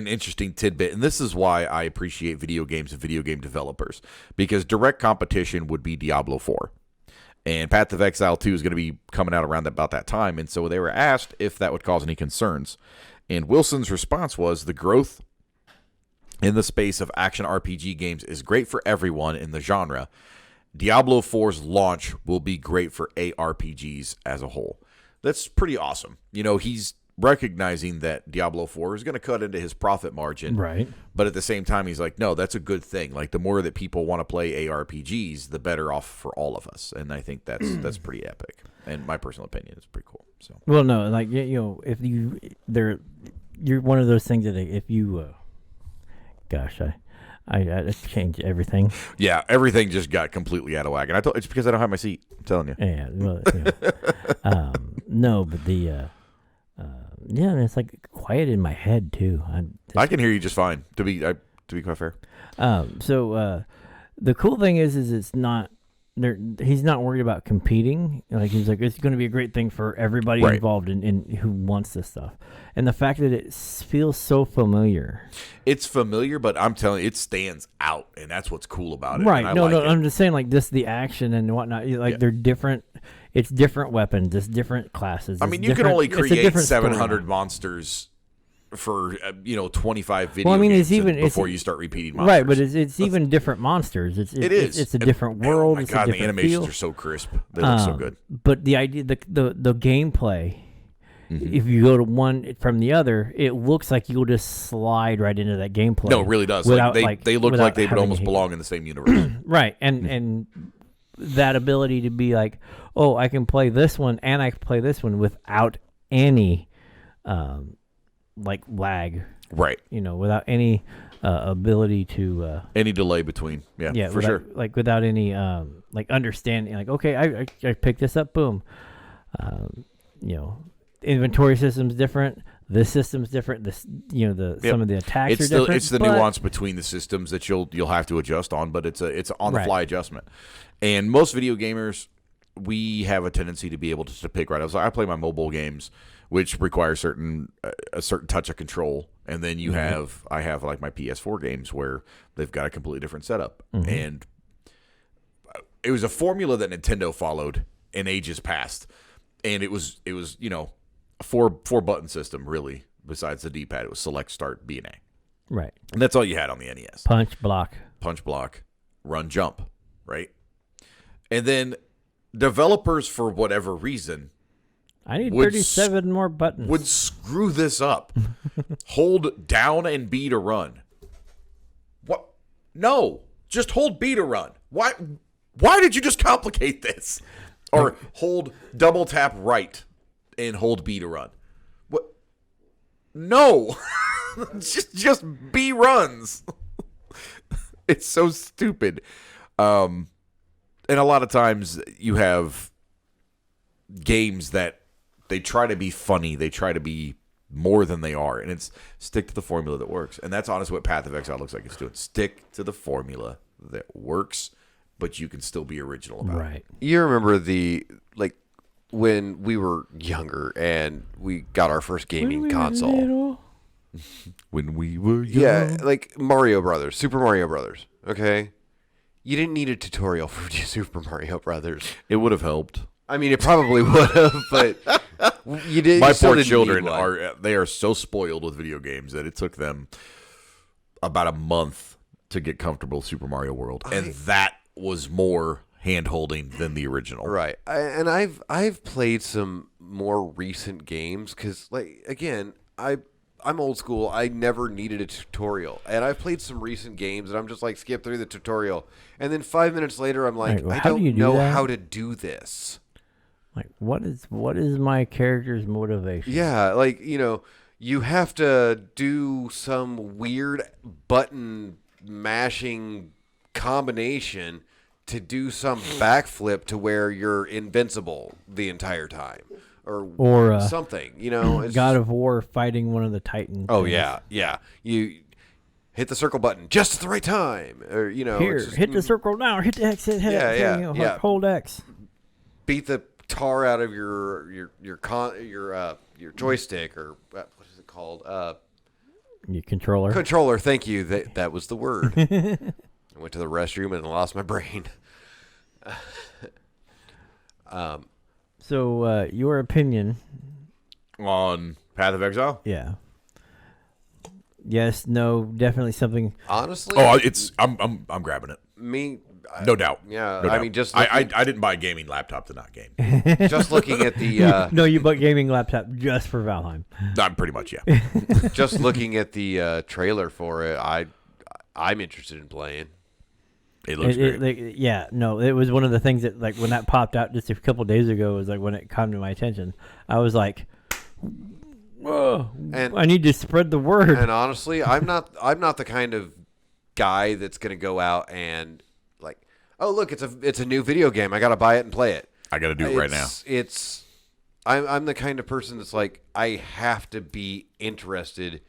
C: interesting tidbit, and this is why I appreciate video games and video game developers, because direct competition would be Diablo 4. And Path of Exile 2 is going to be coming out around about that time, and so they were asked if that would cause any concerns. And Wilson's response was, the growth in the space of action RPG games is great for everyone in the genre. Diablo 4's launch will be great for ARPGs as a whole. That's pretty awesome. You know, he's recognizing that Diablo 4 is going to cut into his profit margin.
A: Right.
C: But at the same time, he's like, no, that's a good thing. Like, the more that people want to play ARPGs, the better off for all of us. And I think that's pretty epic. And my personal opinion is pretty cool. So.
A: Well, no, like, you know, if you're one of those things that if you, gosh, I changed everything.
C: Yeah, everything just got completely out of whack. And it's because I don't have my seat. I'm telling you.
A: Yeah, well, you know. No, but yeah, and it's like quiet in my head too.
C: I can hear you just fine. To be quite fair.
A: So the cool thing is it's not there. He's not worried about competing. Like, he's like, it's going to be a great thing for everybody
C: Right.
A: involved in who wants this stuff. And the fact that it feels so familiar.
C: It's familiar, but I'm telling you, it stands out, and that's what's cool about it.
A: Right?
C: And I
A: No,
C: like
A: no.
C: it.
A: I'm just saying, like, this, the action and whatnot. Like,
C: Yeah.
A: they're different. It's different weapons. It's different classes.
C: I
A: it's
C: mean, you can
A: different-
C: only
A: it's a
C: create
A: different
C: 700
A: storyline.
C: monsters for 25 video
A: Well, I mean,
C: games
A: it's even
C: before you start repeating monsters.
A: Right, but it's even different monsters. It's
C: It's
A: a different world.
C: Oh my
A: it's
C: god,
A: a
C: the
A: different
C: animations
A: feel.
C: are so crisp. They look so good.
A: But the idea, the gameplay, if you go to one from the other, it looks like you'll just slide right into that gameplay.
C: No, it really does.
A: Without,
C: They look
A: without
C: like they would
A: having
C: almost
A: to-
C: belong in the same universe.
A: Right, and that ability to be like, oh, I can play this one and I can play this one without any like lag.
C: Right.
A: Without any ability to
C: Any delay between. Yeah, for sure.
A: Like without any understanding. Like, okay, I picked this up. Boom. Inventory system's different. This system's different. This, some of the attacks are different.
C: It's the nuance between the systems that you'll have to adjust on, but it's on the fly adjustment. And most video gamers, we have a tendency to be able to pick right. I play my mobile games, which require a certain touch of control, and then I have like my PS4 games where they've got a completely different setup, and it was a formula that Nintendo followed in ages past, and it was a four button system really. Besides the D-pad, it was select, start, B and A.
A: Right,
C: and that's all you had on the NES.
A: Punch, block,
C: run, jump, right, and then developers, for whatever reason,
A: I need 37 more buttons.
C: Would screw this up. Hold down and B to run. What? No, just hold B to run. Why did you just complicate this? Or hold double tap right and hold B to run. What? No. just B runs. It's so stupid. And a lot of times you have games that they try to be funny. They try to be more than they are. And it's stick to the formula that works. And that's honestly what Path of Exile looks like it's doing. Stick to the formula that works, but you can still be original about it.
A: Right.
B: You remember when we were younger and we got our first gaming console.
C: When we were young.
B: Yeah, like Mario Brothers, Super Mario Brothers, okay? You didn't need a tutorial for Super Mario Brothers.
C: It would have helped.
B: I mean, it probably would have, but you didn't.
C: My poor children are so spoiled with video games that it took them about a month to get comfortable with Super Mario World, and that was more hand-holding than the original.
B: Right. And I've played some more recent games because, like, again, I'm old school. I never needed a tutorial. And I've played some recent games, and I'm just like, skip through the tutorial. And then 5 minutes later, I'm like, I don't know how to do this.
A: Like, what is my character's motivation?
B: Yeah, like, you have to do some weird button mashing combination to do some backflip to where you're invincible the entire time. Or something, It's
A: God of War fighting one of the Titans.
B: Oh, yeah. You hit the circle button just at the right time. Or,
A: Here, hit the circle now. Hit the X. Hit hold X.
B: Beat the tar out of your joystick, or what is it called?
A: Your controller.
B: Controller. Thank you. That was the word. I went to the restroom and lost my brain.
A: So, your opinion
C: on Path of Exile?
A: Yeah. Yes, no, definitely something.
B: Honestly,
C: I'm grabbing it. No doubt.
B: Yeah,
C: no doubt.
B: I mean,
C: I didn't buy a gaming laptop to not game.
B: Just looking at the
A: no, you bought gaming laptop just for Valheim.
C: I'm pretty much, yeah.
B: Just looking at the trailer for it, I'm interested in playing.
C: It looks great.
A: It was one of the things that, like, when that popped out just a couple days ago, was like when it came to my attention. I was like, whoa, I need to spread the word.
B: And honestly, I'm not the kind of guy that's going to go out and, like, oh, look, it's a new video game. I got to buy it and play it.
C: I got to do it right now.
B: I'm the kind of person that's like, I have to be interested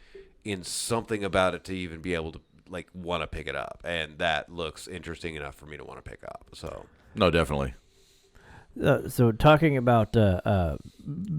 B: in something about it to even be able to, like, want to pick it up, and that looks interesting enough for me to want to pick up. So
C: no, definitely.
A: So talking about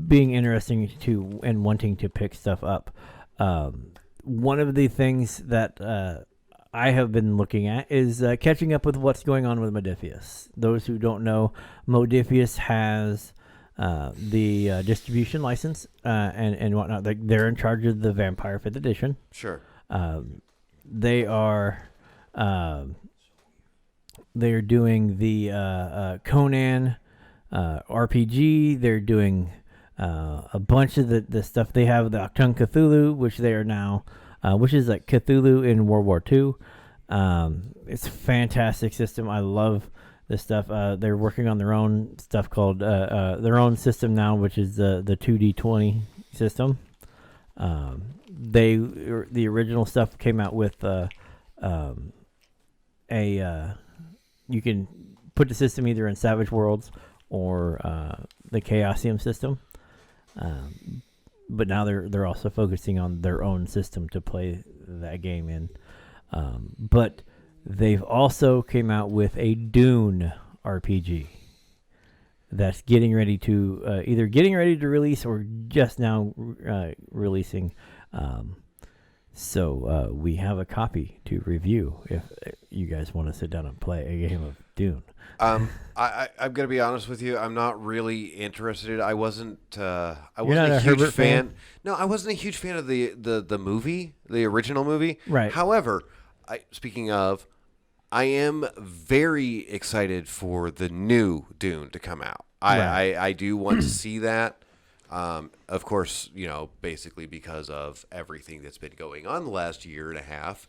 A: being interesting to and wanting to pick stuff up, one of the things that I have been looking at is catching up with what's going on with Modiphius. Those who don't know, Modiphius has the distribution license and whatnot. They're in charge of the Vampire 5th edition.
B: Sure.
A: They are they're doing the Conan RPG. They're doing a bunch of the stuff. They have the Octung Cthulhu, which they are now, which is like Cthulhu in World War II. It's a fantastic system. I love this stuff. They're working on their own stuff called their own system now, which is the 2D20 system. The original stuff came out with you can put the system either in Savage Worlds or the Chaosium system. But now they're also focusing on their own system to play that game in. But they've also came out with a Dune RPG that's getting ready to either getting ready to release or just now releasing. So we have a copy to review if you guys want to sit down and play a game of Dune.
B: I'm gonna be honest with you. I'm not really interested. I wasn't a huge
A: Herbert fan?
B: No, I wasn't a huge fan of the movie, the original movie.
A: Right.
B: However, speaking of, I am very excited for the new Dune to come out. I do want to see that. Of course, basically because of everything that's been going on the last year and a half,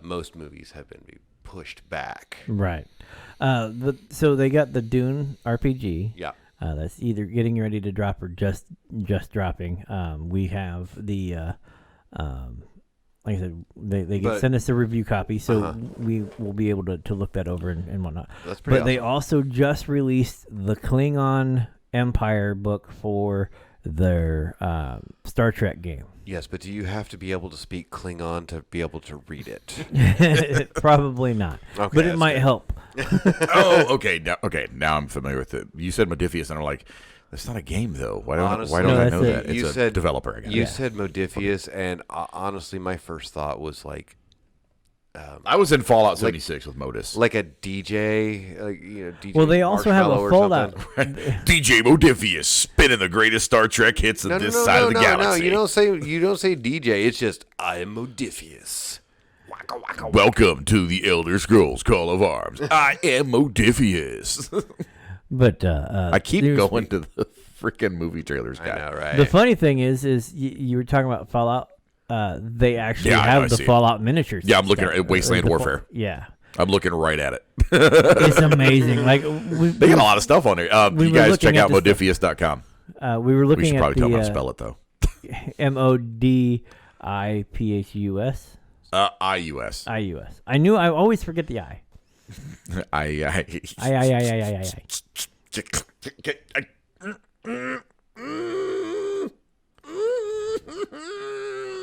B: most movies have been pushed back.
A: Right. So they got the Dune RPG.
B: Yeah.
A: That's either getting ready to drop or just dropping. We have the like I said, they send us a review copy, so we will be able to look that over and whatnot.
B: That's pretty awesome.
A: They also just released the Klingon Empire book for their Star Trek game.
B: Yes, but do you have to be able to speak Klingon to be able to read it?
A: Probably not,
B: Okay,
A: but it might
B: good.
A: help.
C: Okay. Now I'm familiar with it. You said Modiphius, and I'm like, that's not a game though. Why don't I know that? It's a developer. I guess.
B: You said Modiphius, and honestly, my first thought was like,
C: I was in Fallout 76 with Modus.
B: like a DJ, DJ.
A: Well, they also have a
B: Marshmallow or
A: Fallout.
B: something.
C: DJ Modiphius spinning the greatest Star Trek hits of this side of the galaxy.
B: No, you don't say DJ. It's just I am Modiphius. Waka, waka, waka.
C: Welcome to the Elder Scrolls Call of Arms. I am Modiphius.
A: But
C: I keep going to the freaking movie trailers, guy.
B: I know, right?
A: the funny thing is you were talking about Fallout. They actually
C: Yeah, I know,
A: have
C: I
A: the
C: see it.
A: Fallout miniatures.
C: Yeah, I'm looking
A: stuff,
C: at Wasteland
A: the
C: Warfare.
A: Yeah,
C: I'm looking right at it.
A: it's amazing. Like
C: They got a lot of stuff on there.
A: we
C: You
A: were
C: guys
A: looking
C: check
A: at
C: out
A: this stuff.
C: Modiphius.com.
A: We were looking
C: We should
A: at
C: probably tell them how to
A: the
C: spell it, though.
A: Modiphius.
C: IUS.
A: IUS. I knew. I always forget the I. I.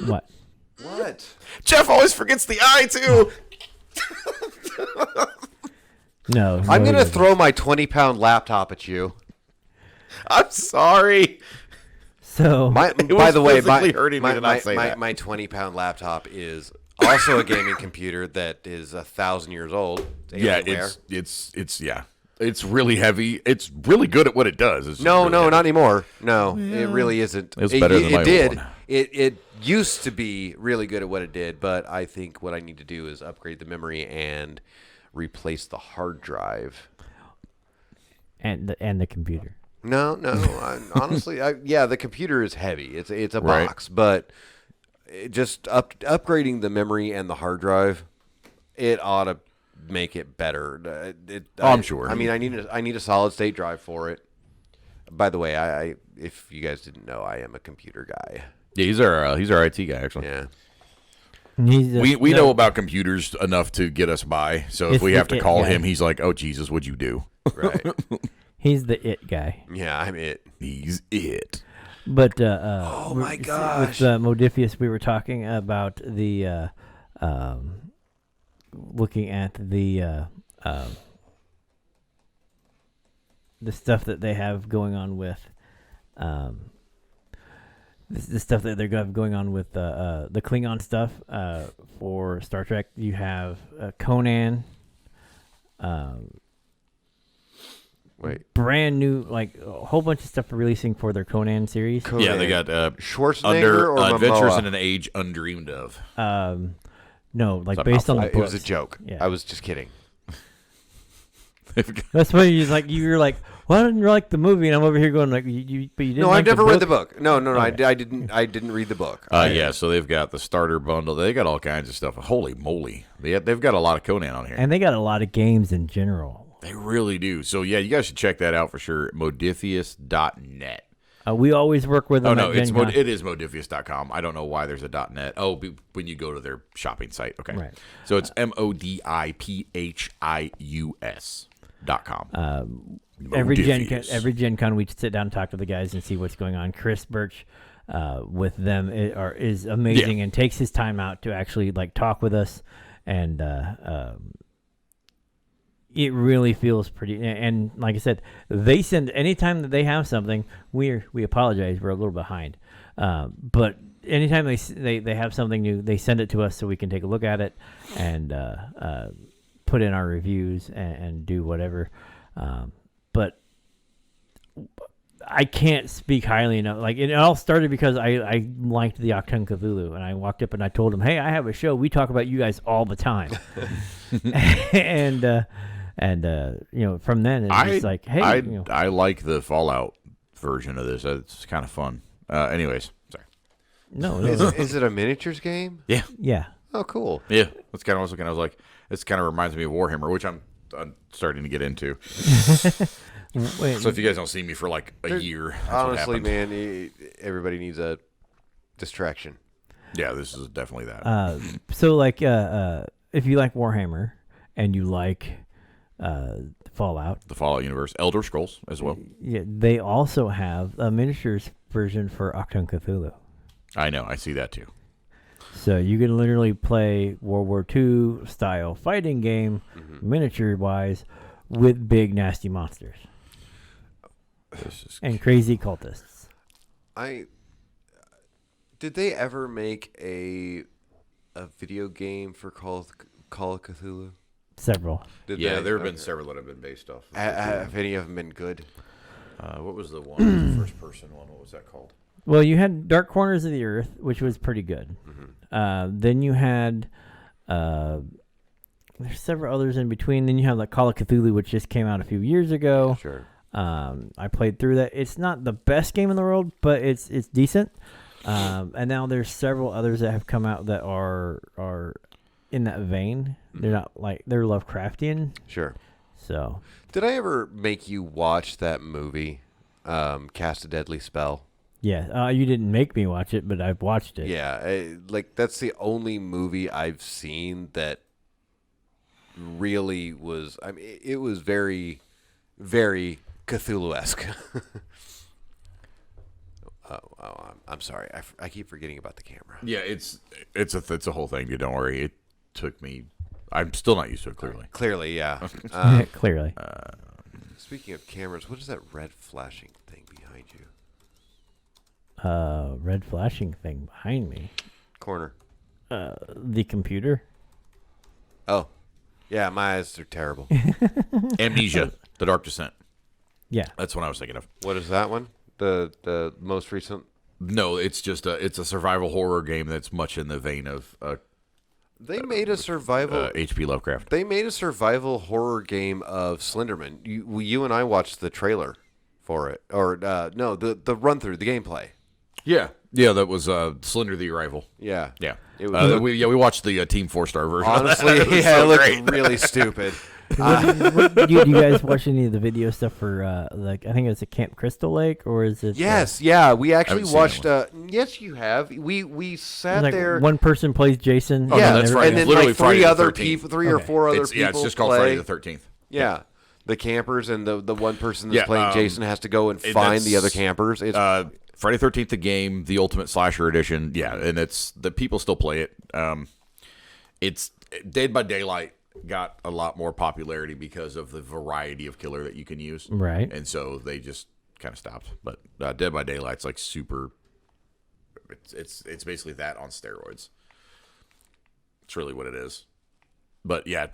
A: What?
B: What?
C: Jeff always forgets the I, too.
A: No.
B: I'm
A: he
B: gonna
A: doesn't.
B: throw my 20-pound laptop at you.
C: I'm sorry.
A: So
B: By
C: was
B: the way,
C: physically hurting me to not say
B: my
C: that.
B: 20-pound laptop is also a gaming computer that is 1,000 years old.
C: Yeah, it's really heavy. It's really good at what it does. It's just
B: No,
C: really heavy.
B: not anymore. No, it really isn't.
C: It's better than my old
B: did.
C: one.
B: It used to be really good at what it did, but I think what I need to do is upgrade the memory and replace the hard drive.
A: and the computer.
B: No. Honestly, the computer is heavy. It's a
C: Right.
B: box, but just upgrading the memory and the hard drive, it ought to make it better.
C: I'm sure.
B: I mean, I need a solid state drive for it. By the way, I if you guys didn't know, I am a computer guy.
C: Yeah, he's our IT guy, actually.
B: Yeah.
C: We know about computers enough to get us by. So if
A: It's
C: we
A: the
C: have to
A: it
C: call
A: guy.
C: him, he's like, "Oh Jesus, what'd you do?"
B: Right.
A: He's the it guy.
B: Yeah, I'm it.
C: He's it.
A: But
B: Oh my gosh.
A: with Modiphius, we were talking about the looking at the stuff that they have going on with the stuff that they're going on with the Klingon stuff for Star Trek. You have Conan.
B: Wait.
A: Brand new, like a whole bunch of stuff releasing for their Conan series.
C: Yeah, they got
B: Schwarzenegger
C: under
B: or
C: Adventures
B: Momoa?
C: in an Age Undreamed of.
A: No, like
C: Is that
A: based on the
B: It was a
A: books.
B: joke.
A: Yeah.
B: I was just kidding.
A: That's why you're like, why didn't you like the movie? And I'm over here going like, but you didn't.
B: No,
A: like
B: I've never read the
A: book?
B: book. No,
A: Okay.
B: I didn't read the book.
C: Yeah, so they've got the starter bundle. They got all kinds of stuff. Holy moly, they've got a lot of Conan on here.
A: And they got a lot of games in general.
C: They really do. So yeah, you guys should check that out for sure. Modiphius.net.
A: We always work with them.
C: Oh, no,
A: at Gen Con.
C: it is Modiphius.com. I don't know why there's a .net. Oh, when you go to their shopping site. Okay.
A: Right.
C: So it's MODIPHIUS.com.
A: Every
C: Modiphius.
A: Gen Con, we sit down and talk to the guys and see what's going on. Chris Birch with them is amazing and takes his time out to actually like talk with us, and it really feels pretty. And like I said, they send anytime that they have something. We apologize, we're a little behind, but anytime they have something new, they send it to us so we can take a look at it and put in our reviews and do whatever. But I can't speak highly enough. Like, it all started because I liked the Octane Cthulhu, and I walked up and I told him, "Hey, I have a show. We talk about you guys all the time." and from then it's just like, hey,
C: I like the Fallout version of this. It's kind of fun. Anyways, sorry.
A: No,
B: Is it a miniatures game?
C: Yeah.
A: yeah.
B: Oh, cool.
C: Yeah, that's kind of what I was looking. I was like, this kind of reminds me of Warhammer, which I'm starting to get into.
A: Wait,
C: So if you guys don't see me for like a year, that's what
B: Honestly,
C: happened.
B: man, everybody needs a distraction.
C: Yeah, this is definitely that.
A: so like, if you like Warhammer and you like Fallout,
C: The Fallout universe, Elder Scrolls as well.
A: yeah, they also have a miniatures version for Octane Cthulhu.
C: I know, I see that too.
A: So you can literally play World War II style fighting game, miniature wise, with big nasty monsters
C: This is
A: and crazy cultists.
B: Did they ever make a video game for Call of Cthulhu?
A: Several.
C: there have been
B: Okay.
C: several that have been based off.
B: Have any of them been good?
C: What was the one, the first person one? What was that called?
A: Well, you had Dark Corners of the Earth, which was pretty good. Then you had there's several others in between. Then you have like Call of Cthulhu, which just came out a few years ago.
B: Sure.
A: I played through that. It's not the best game in the world, but it's decent. And now there's several others that have come out that are in that vein. They're not like they're Lovecraftian.
B: Sure.
A: So
B: Did I ever make you watch that movie, Cast a Deadly Spell?
A: yeah, you didn't make me watch it, but I've watched it.
B: Yeah, that's the only movie I've seen that really was. I mean, it was very, very Cthulhu-esque. I'm sorry. I keep forgetting about the camera.
C: Yeah, it's a whole thing. Dude, don't worry. It took me. I'm still not used to it.
B: Clearly, yeah.
A: Clearly.
B: Speaking of cameras, what is that red flashing thing behind you?
A: Red flashing thing behind me.
B: Corner.
A: The computer.
B: Oh, yeah. My eyes are terrible.
C: Amnesia, The Dark Descent.
A: Yeah.
C: That's what I was thinking of.
B: What is that one? The most recent.
C: No, it's just it's a survival horror game that's much in the vein of
B: They made a survival.
C: H.P. Lovecraft.
B: They made a survival horror game of Slenderman. You and I watched the trailer for it, or no, the run through, the gameplay.
C: Yeah, that was Slender the Arrival.
B: Yeah,
C: Yeah,
B: It was-
C: we watched the Team 4-star version.
B: honestly,
C: It was
B: yeah,
C: so
B: it looked
C: great.
B: really stupid.
A: Do you guys watch any of the video stuff for like I think it's a Camp Crystal Lake or is it?
B: Yes, yeah, we actually
C: haven't seen
B: watched. Yes, you have. We sat
A: like
B: there.
A: one person plays Jason.
C: Oh, no,
B: yeah,
C: that's
A: every-
C: Friday.
B: and then
C: Literally
B: like
C: Friday
B: three
C: the
B: other
C: 13th.
B: people, three or four other people.
C: It's just called
B: play.
C: Friday the 13th.
B: Yeah, the campers and the one person that's
C: Yeah,
B: playing Jason has to go and find
C: that's-
B: the other campers. It's
C: Friday 13th, the game, the Ultimate Slasher Edition. Yeah, and it's the people still play it. It's Dead by Daylight got a lot more popularity because of the variety of killer that you can use.
A: Right.
C: And so they just kind of stopped. But Dead by Daylight's like super. It's basically that on steroids. It's really what it is. But yeah,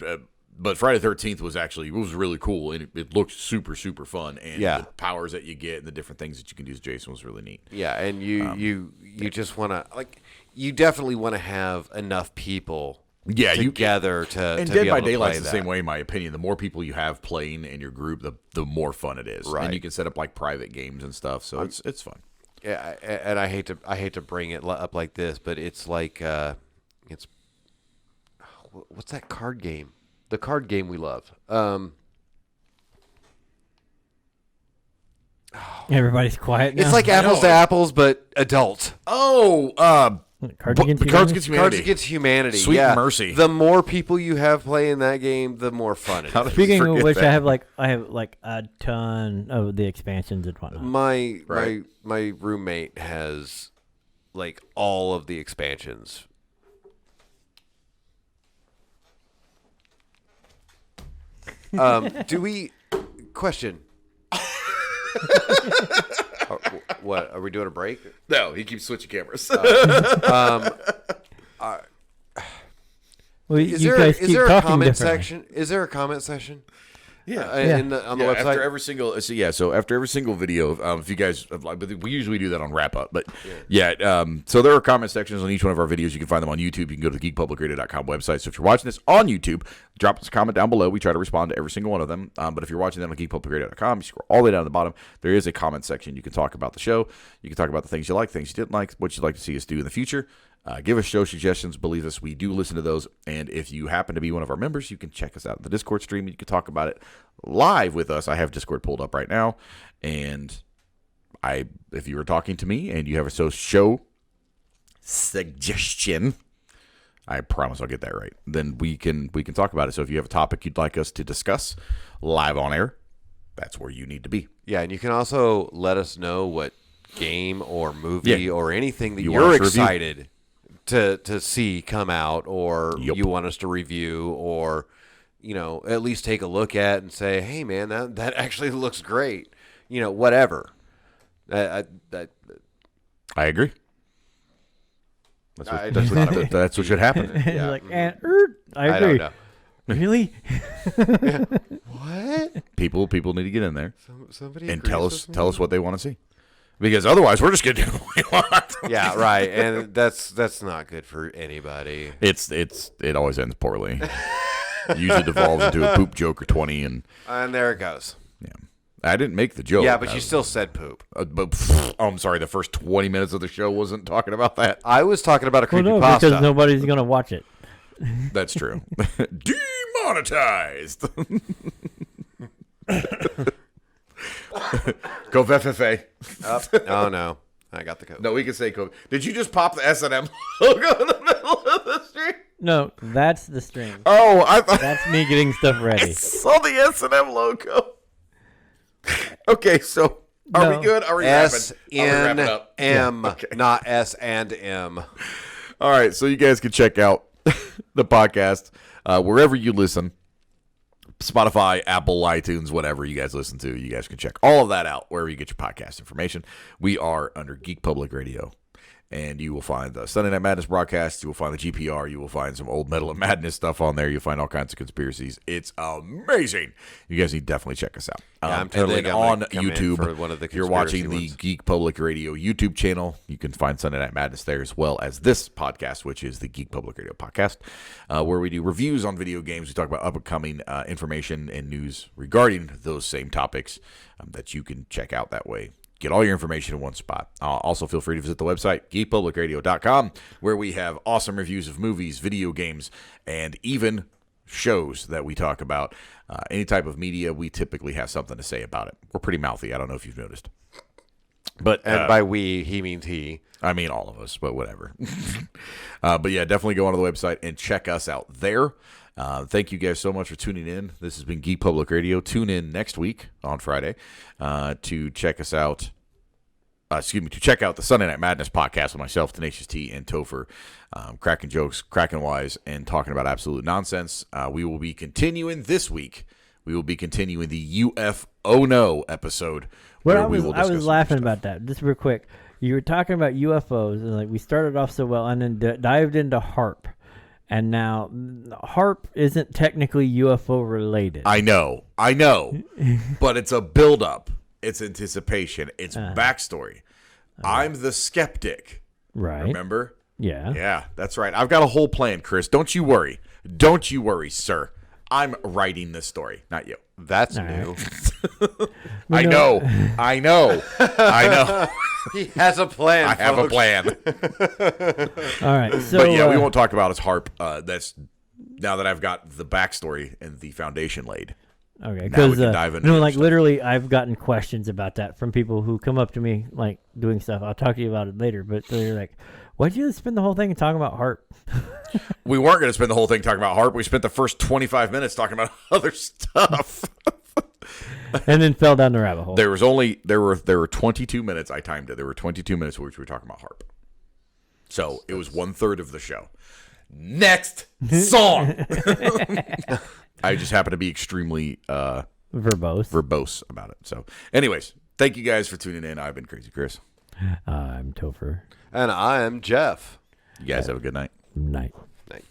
C: but Friday the 13th was really cool and it looked super super fun and
B: Yeah.
C: the powers that you get and the different things that you can use Jason was really neat.
B: yeah, and you just want to you definitely want to have enough people.
C: Yeah,
B: together to
C: And
B: to
C: Dead
B: be
C: by
B: able to
C: Daylight's
B: play
C: the
B: that.
C: same way, in my opinion. The more people you have playing in your group, the more fun it is.
B: Right.
C: And you can set up like private games and stuff, so it's fun.
B: Yeah, and I hate to bring it up like this, but it's like it's what's that card game? The card game we love.
A: Everybody's quiet now.
B: It's like apples to apples, but adult.
A: Cards Against Humanity.
B: Cards Against Humanity.
C: Sweet Mercy.
B: The more people you have playing that game, the more fun it is.
A: Speaking of which, I have like a ton of the expansions and whatnot.
B: My roommate has like all of the expansions. Question? What are we doing a break?
C: No, he keeps switching cameras.
A: Well,
B: Is
A: you
B: there
A: guys keep
B: a
A: talking
B: comment
A: differently.
B: section? Is there a comment section?
C: Yeah.
B: On the website.
C: After every single, so after every single video, if you guys, but we usually do that on wrap up. But so there are comment sections on each one of our videos. You can find them on YouTube. You can go to the geekpublicradio.com website. So if you're watching this on YouTube, drop us a comment down below. We try to respond to every single one of them. But if you're watching them on geekpublicradio.com, you scroll all the way down to the bottom. There is a comment section. You can talk about the show. You can talk about the things you like, things you didn't like, what you'd like to see us do in the future. Give us show suggestions. Believe us, we do listen to those. And if you happen to be one of our members, you can check us out in the Discord stream. You can talk about it live with us. I have Discord pulled up right now. And if you were talking to me and you have a show suggestion, I promise I'll get that right. Then we can talk about it. So if you have a topic you'd like us to discuss live on air, that's where you need to be.
B: Yeah, and you can also let us know what game or movie or anything that
C: You
B: you're
C: want us to
B: excited to see come out, or you want us to review, or at least take a look at and say, hey man, that actually looks great. Whatever.
C: I agree. That's what should happen.
A: It's like, I agree.
B: I don't know.
A: Really?
B: What?
C: People need to get in there
B: Somebody
C: and
B: agrees
C: tell us what they want to see. Because otherwise, we're just going to do what we want.
B: Yeah, right. And that's not good for anybody.
C: It always ends poorly. Usually devolves into a poop joke or 20, and
B: there it goes.
C: Yeah, I didn't make the joke.
B: Yeah, but you still said poop.
C: I'm sorry. The first 20 minutes of the show wasn't talking about that.
B: I was talking about a
A: Well, no,
B: creepypasta.
A: because nobody's gonna watch it.
C: That's true. Demonetized. Go FFA.
B: Oh no, I got the code.
C: No, we can say COVID. Did you just pop the S&M logo in the middle of the stream?
A: No, that's the stream.
C: Oh, I thought
A: That's me getting stuff
C: I
A: ready.
C: saw the S&M logo. Okay, so are
A: No.
C: we good? Are we wrapping up?
B: S-N-M,
C: Okay.
B: not S and M.
C: All right, so you guys can check out the podcast wherever you listen. Spotify, Apple, iTunes, whatever you guys listen to, you guys can check all of that out wherever you get your podcast information. We are under Geek Public Radio, and you will find the Sunday Night Madness broadcast. You will find the GPR. You will find some old Metal and Madness stuff on there. You'll find all kinds of conspiracies. It's amazing. You guys need to definitely check us out.
B: Yeah, I'm totally
C: and then
B: gonna
C: on
B: come in
C: YouTube,
B: for one of the
C: if you're watching the
B: conspiracy ones.
C: Geek Public Radio YouTube channel, you can find Sunday Night Madness there, as well as this podcast, which is the Geek Public Radio podcast, where we do reviews on video games. We talk about upcoming information and news regarding those same topics that you can check out that way. Get all your information in one spot. Also, feel free to visit the website, geekpublicradio.com, where we have awesome reviews of movies, video games, and even shows that we talk about. Any type of media, we typically have something to say about it. We're pretty mouthy. I don't know if you've noticed. But
B: And by we, he means he.
C: I mean all of us, but whatever. But yeah, definitely go onto the website and check us out there. Thank you guys so much for tuning in. This has been Geek Public Radio. Tune in next week on Friday to check us out. To check out the Sunday Night Madness podcast with myself, Tenacious T, and Topher, cracking jokes, cracking wise, and talking about absolute nonsense. We will be continuing this week. We will be continuing the UFO No episode.
A: Well,
C: where
A: I
C: we
A: was
C: will
A: I
C: discuss
A: was
C: some
A: laughing
C: stuff.
A: about that. Just real quick, you were talking about UFOs, and like we started off so well, and then dived into HARP, and now HARP isn't technically UFO related.
C: I know, but it's a build-up. It's anticipation. It's backstory. I'm the skeptic.
A: Right?
C: Remember?
A: Yeah.
C: Yeah, that's right. I've got a whole plan, Chris. Don't you worry. Don't you worry, sir. I'm writing this story, not you.
B: That's
A: All
B: new.
C: I know.
B: He has a plan.
C: I have a
B: folks.
C: plan.
A: All right. So,
C: But yeah, we won't talk about his HARP. That's now that I've got the backstory and the foundation laid.
A: Okay,
C: Now
A: because
C: we can dive into
A: no,
C: other
A: like
C: stuff.
A: literally, I've gotten questions about that from people who come up to me like doing stuff. I'll talk to you about it later, but they're like, "Why'd you spend the whole thing talking about harp?"
C: We weren't going to spend the whole thing talking about harp. We spent the first 25 minutes talking about other stuff.
A: And then fell down the rabbit hole.
C: There were 22 minutes. I timed it. There were 22 minutes which we were talking about harp. So it was 1/3 of the show. Next song. I just happen to be extremely verbose about it. So, anyways, thank you guys for tuning in. I've been Crazy Chris.
A: I'm Topher.
B: And I am Jeff.
C: You guys have a good night.
A: Night.
B: Night.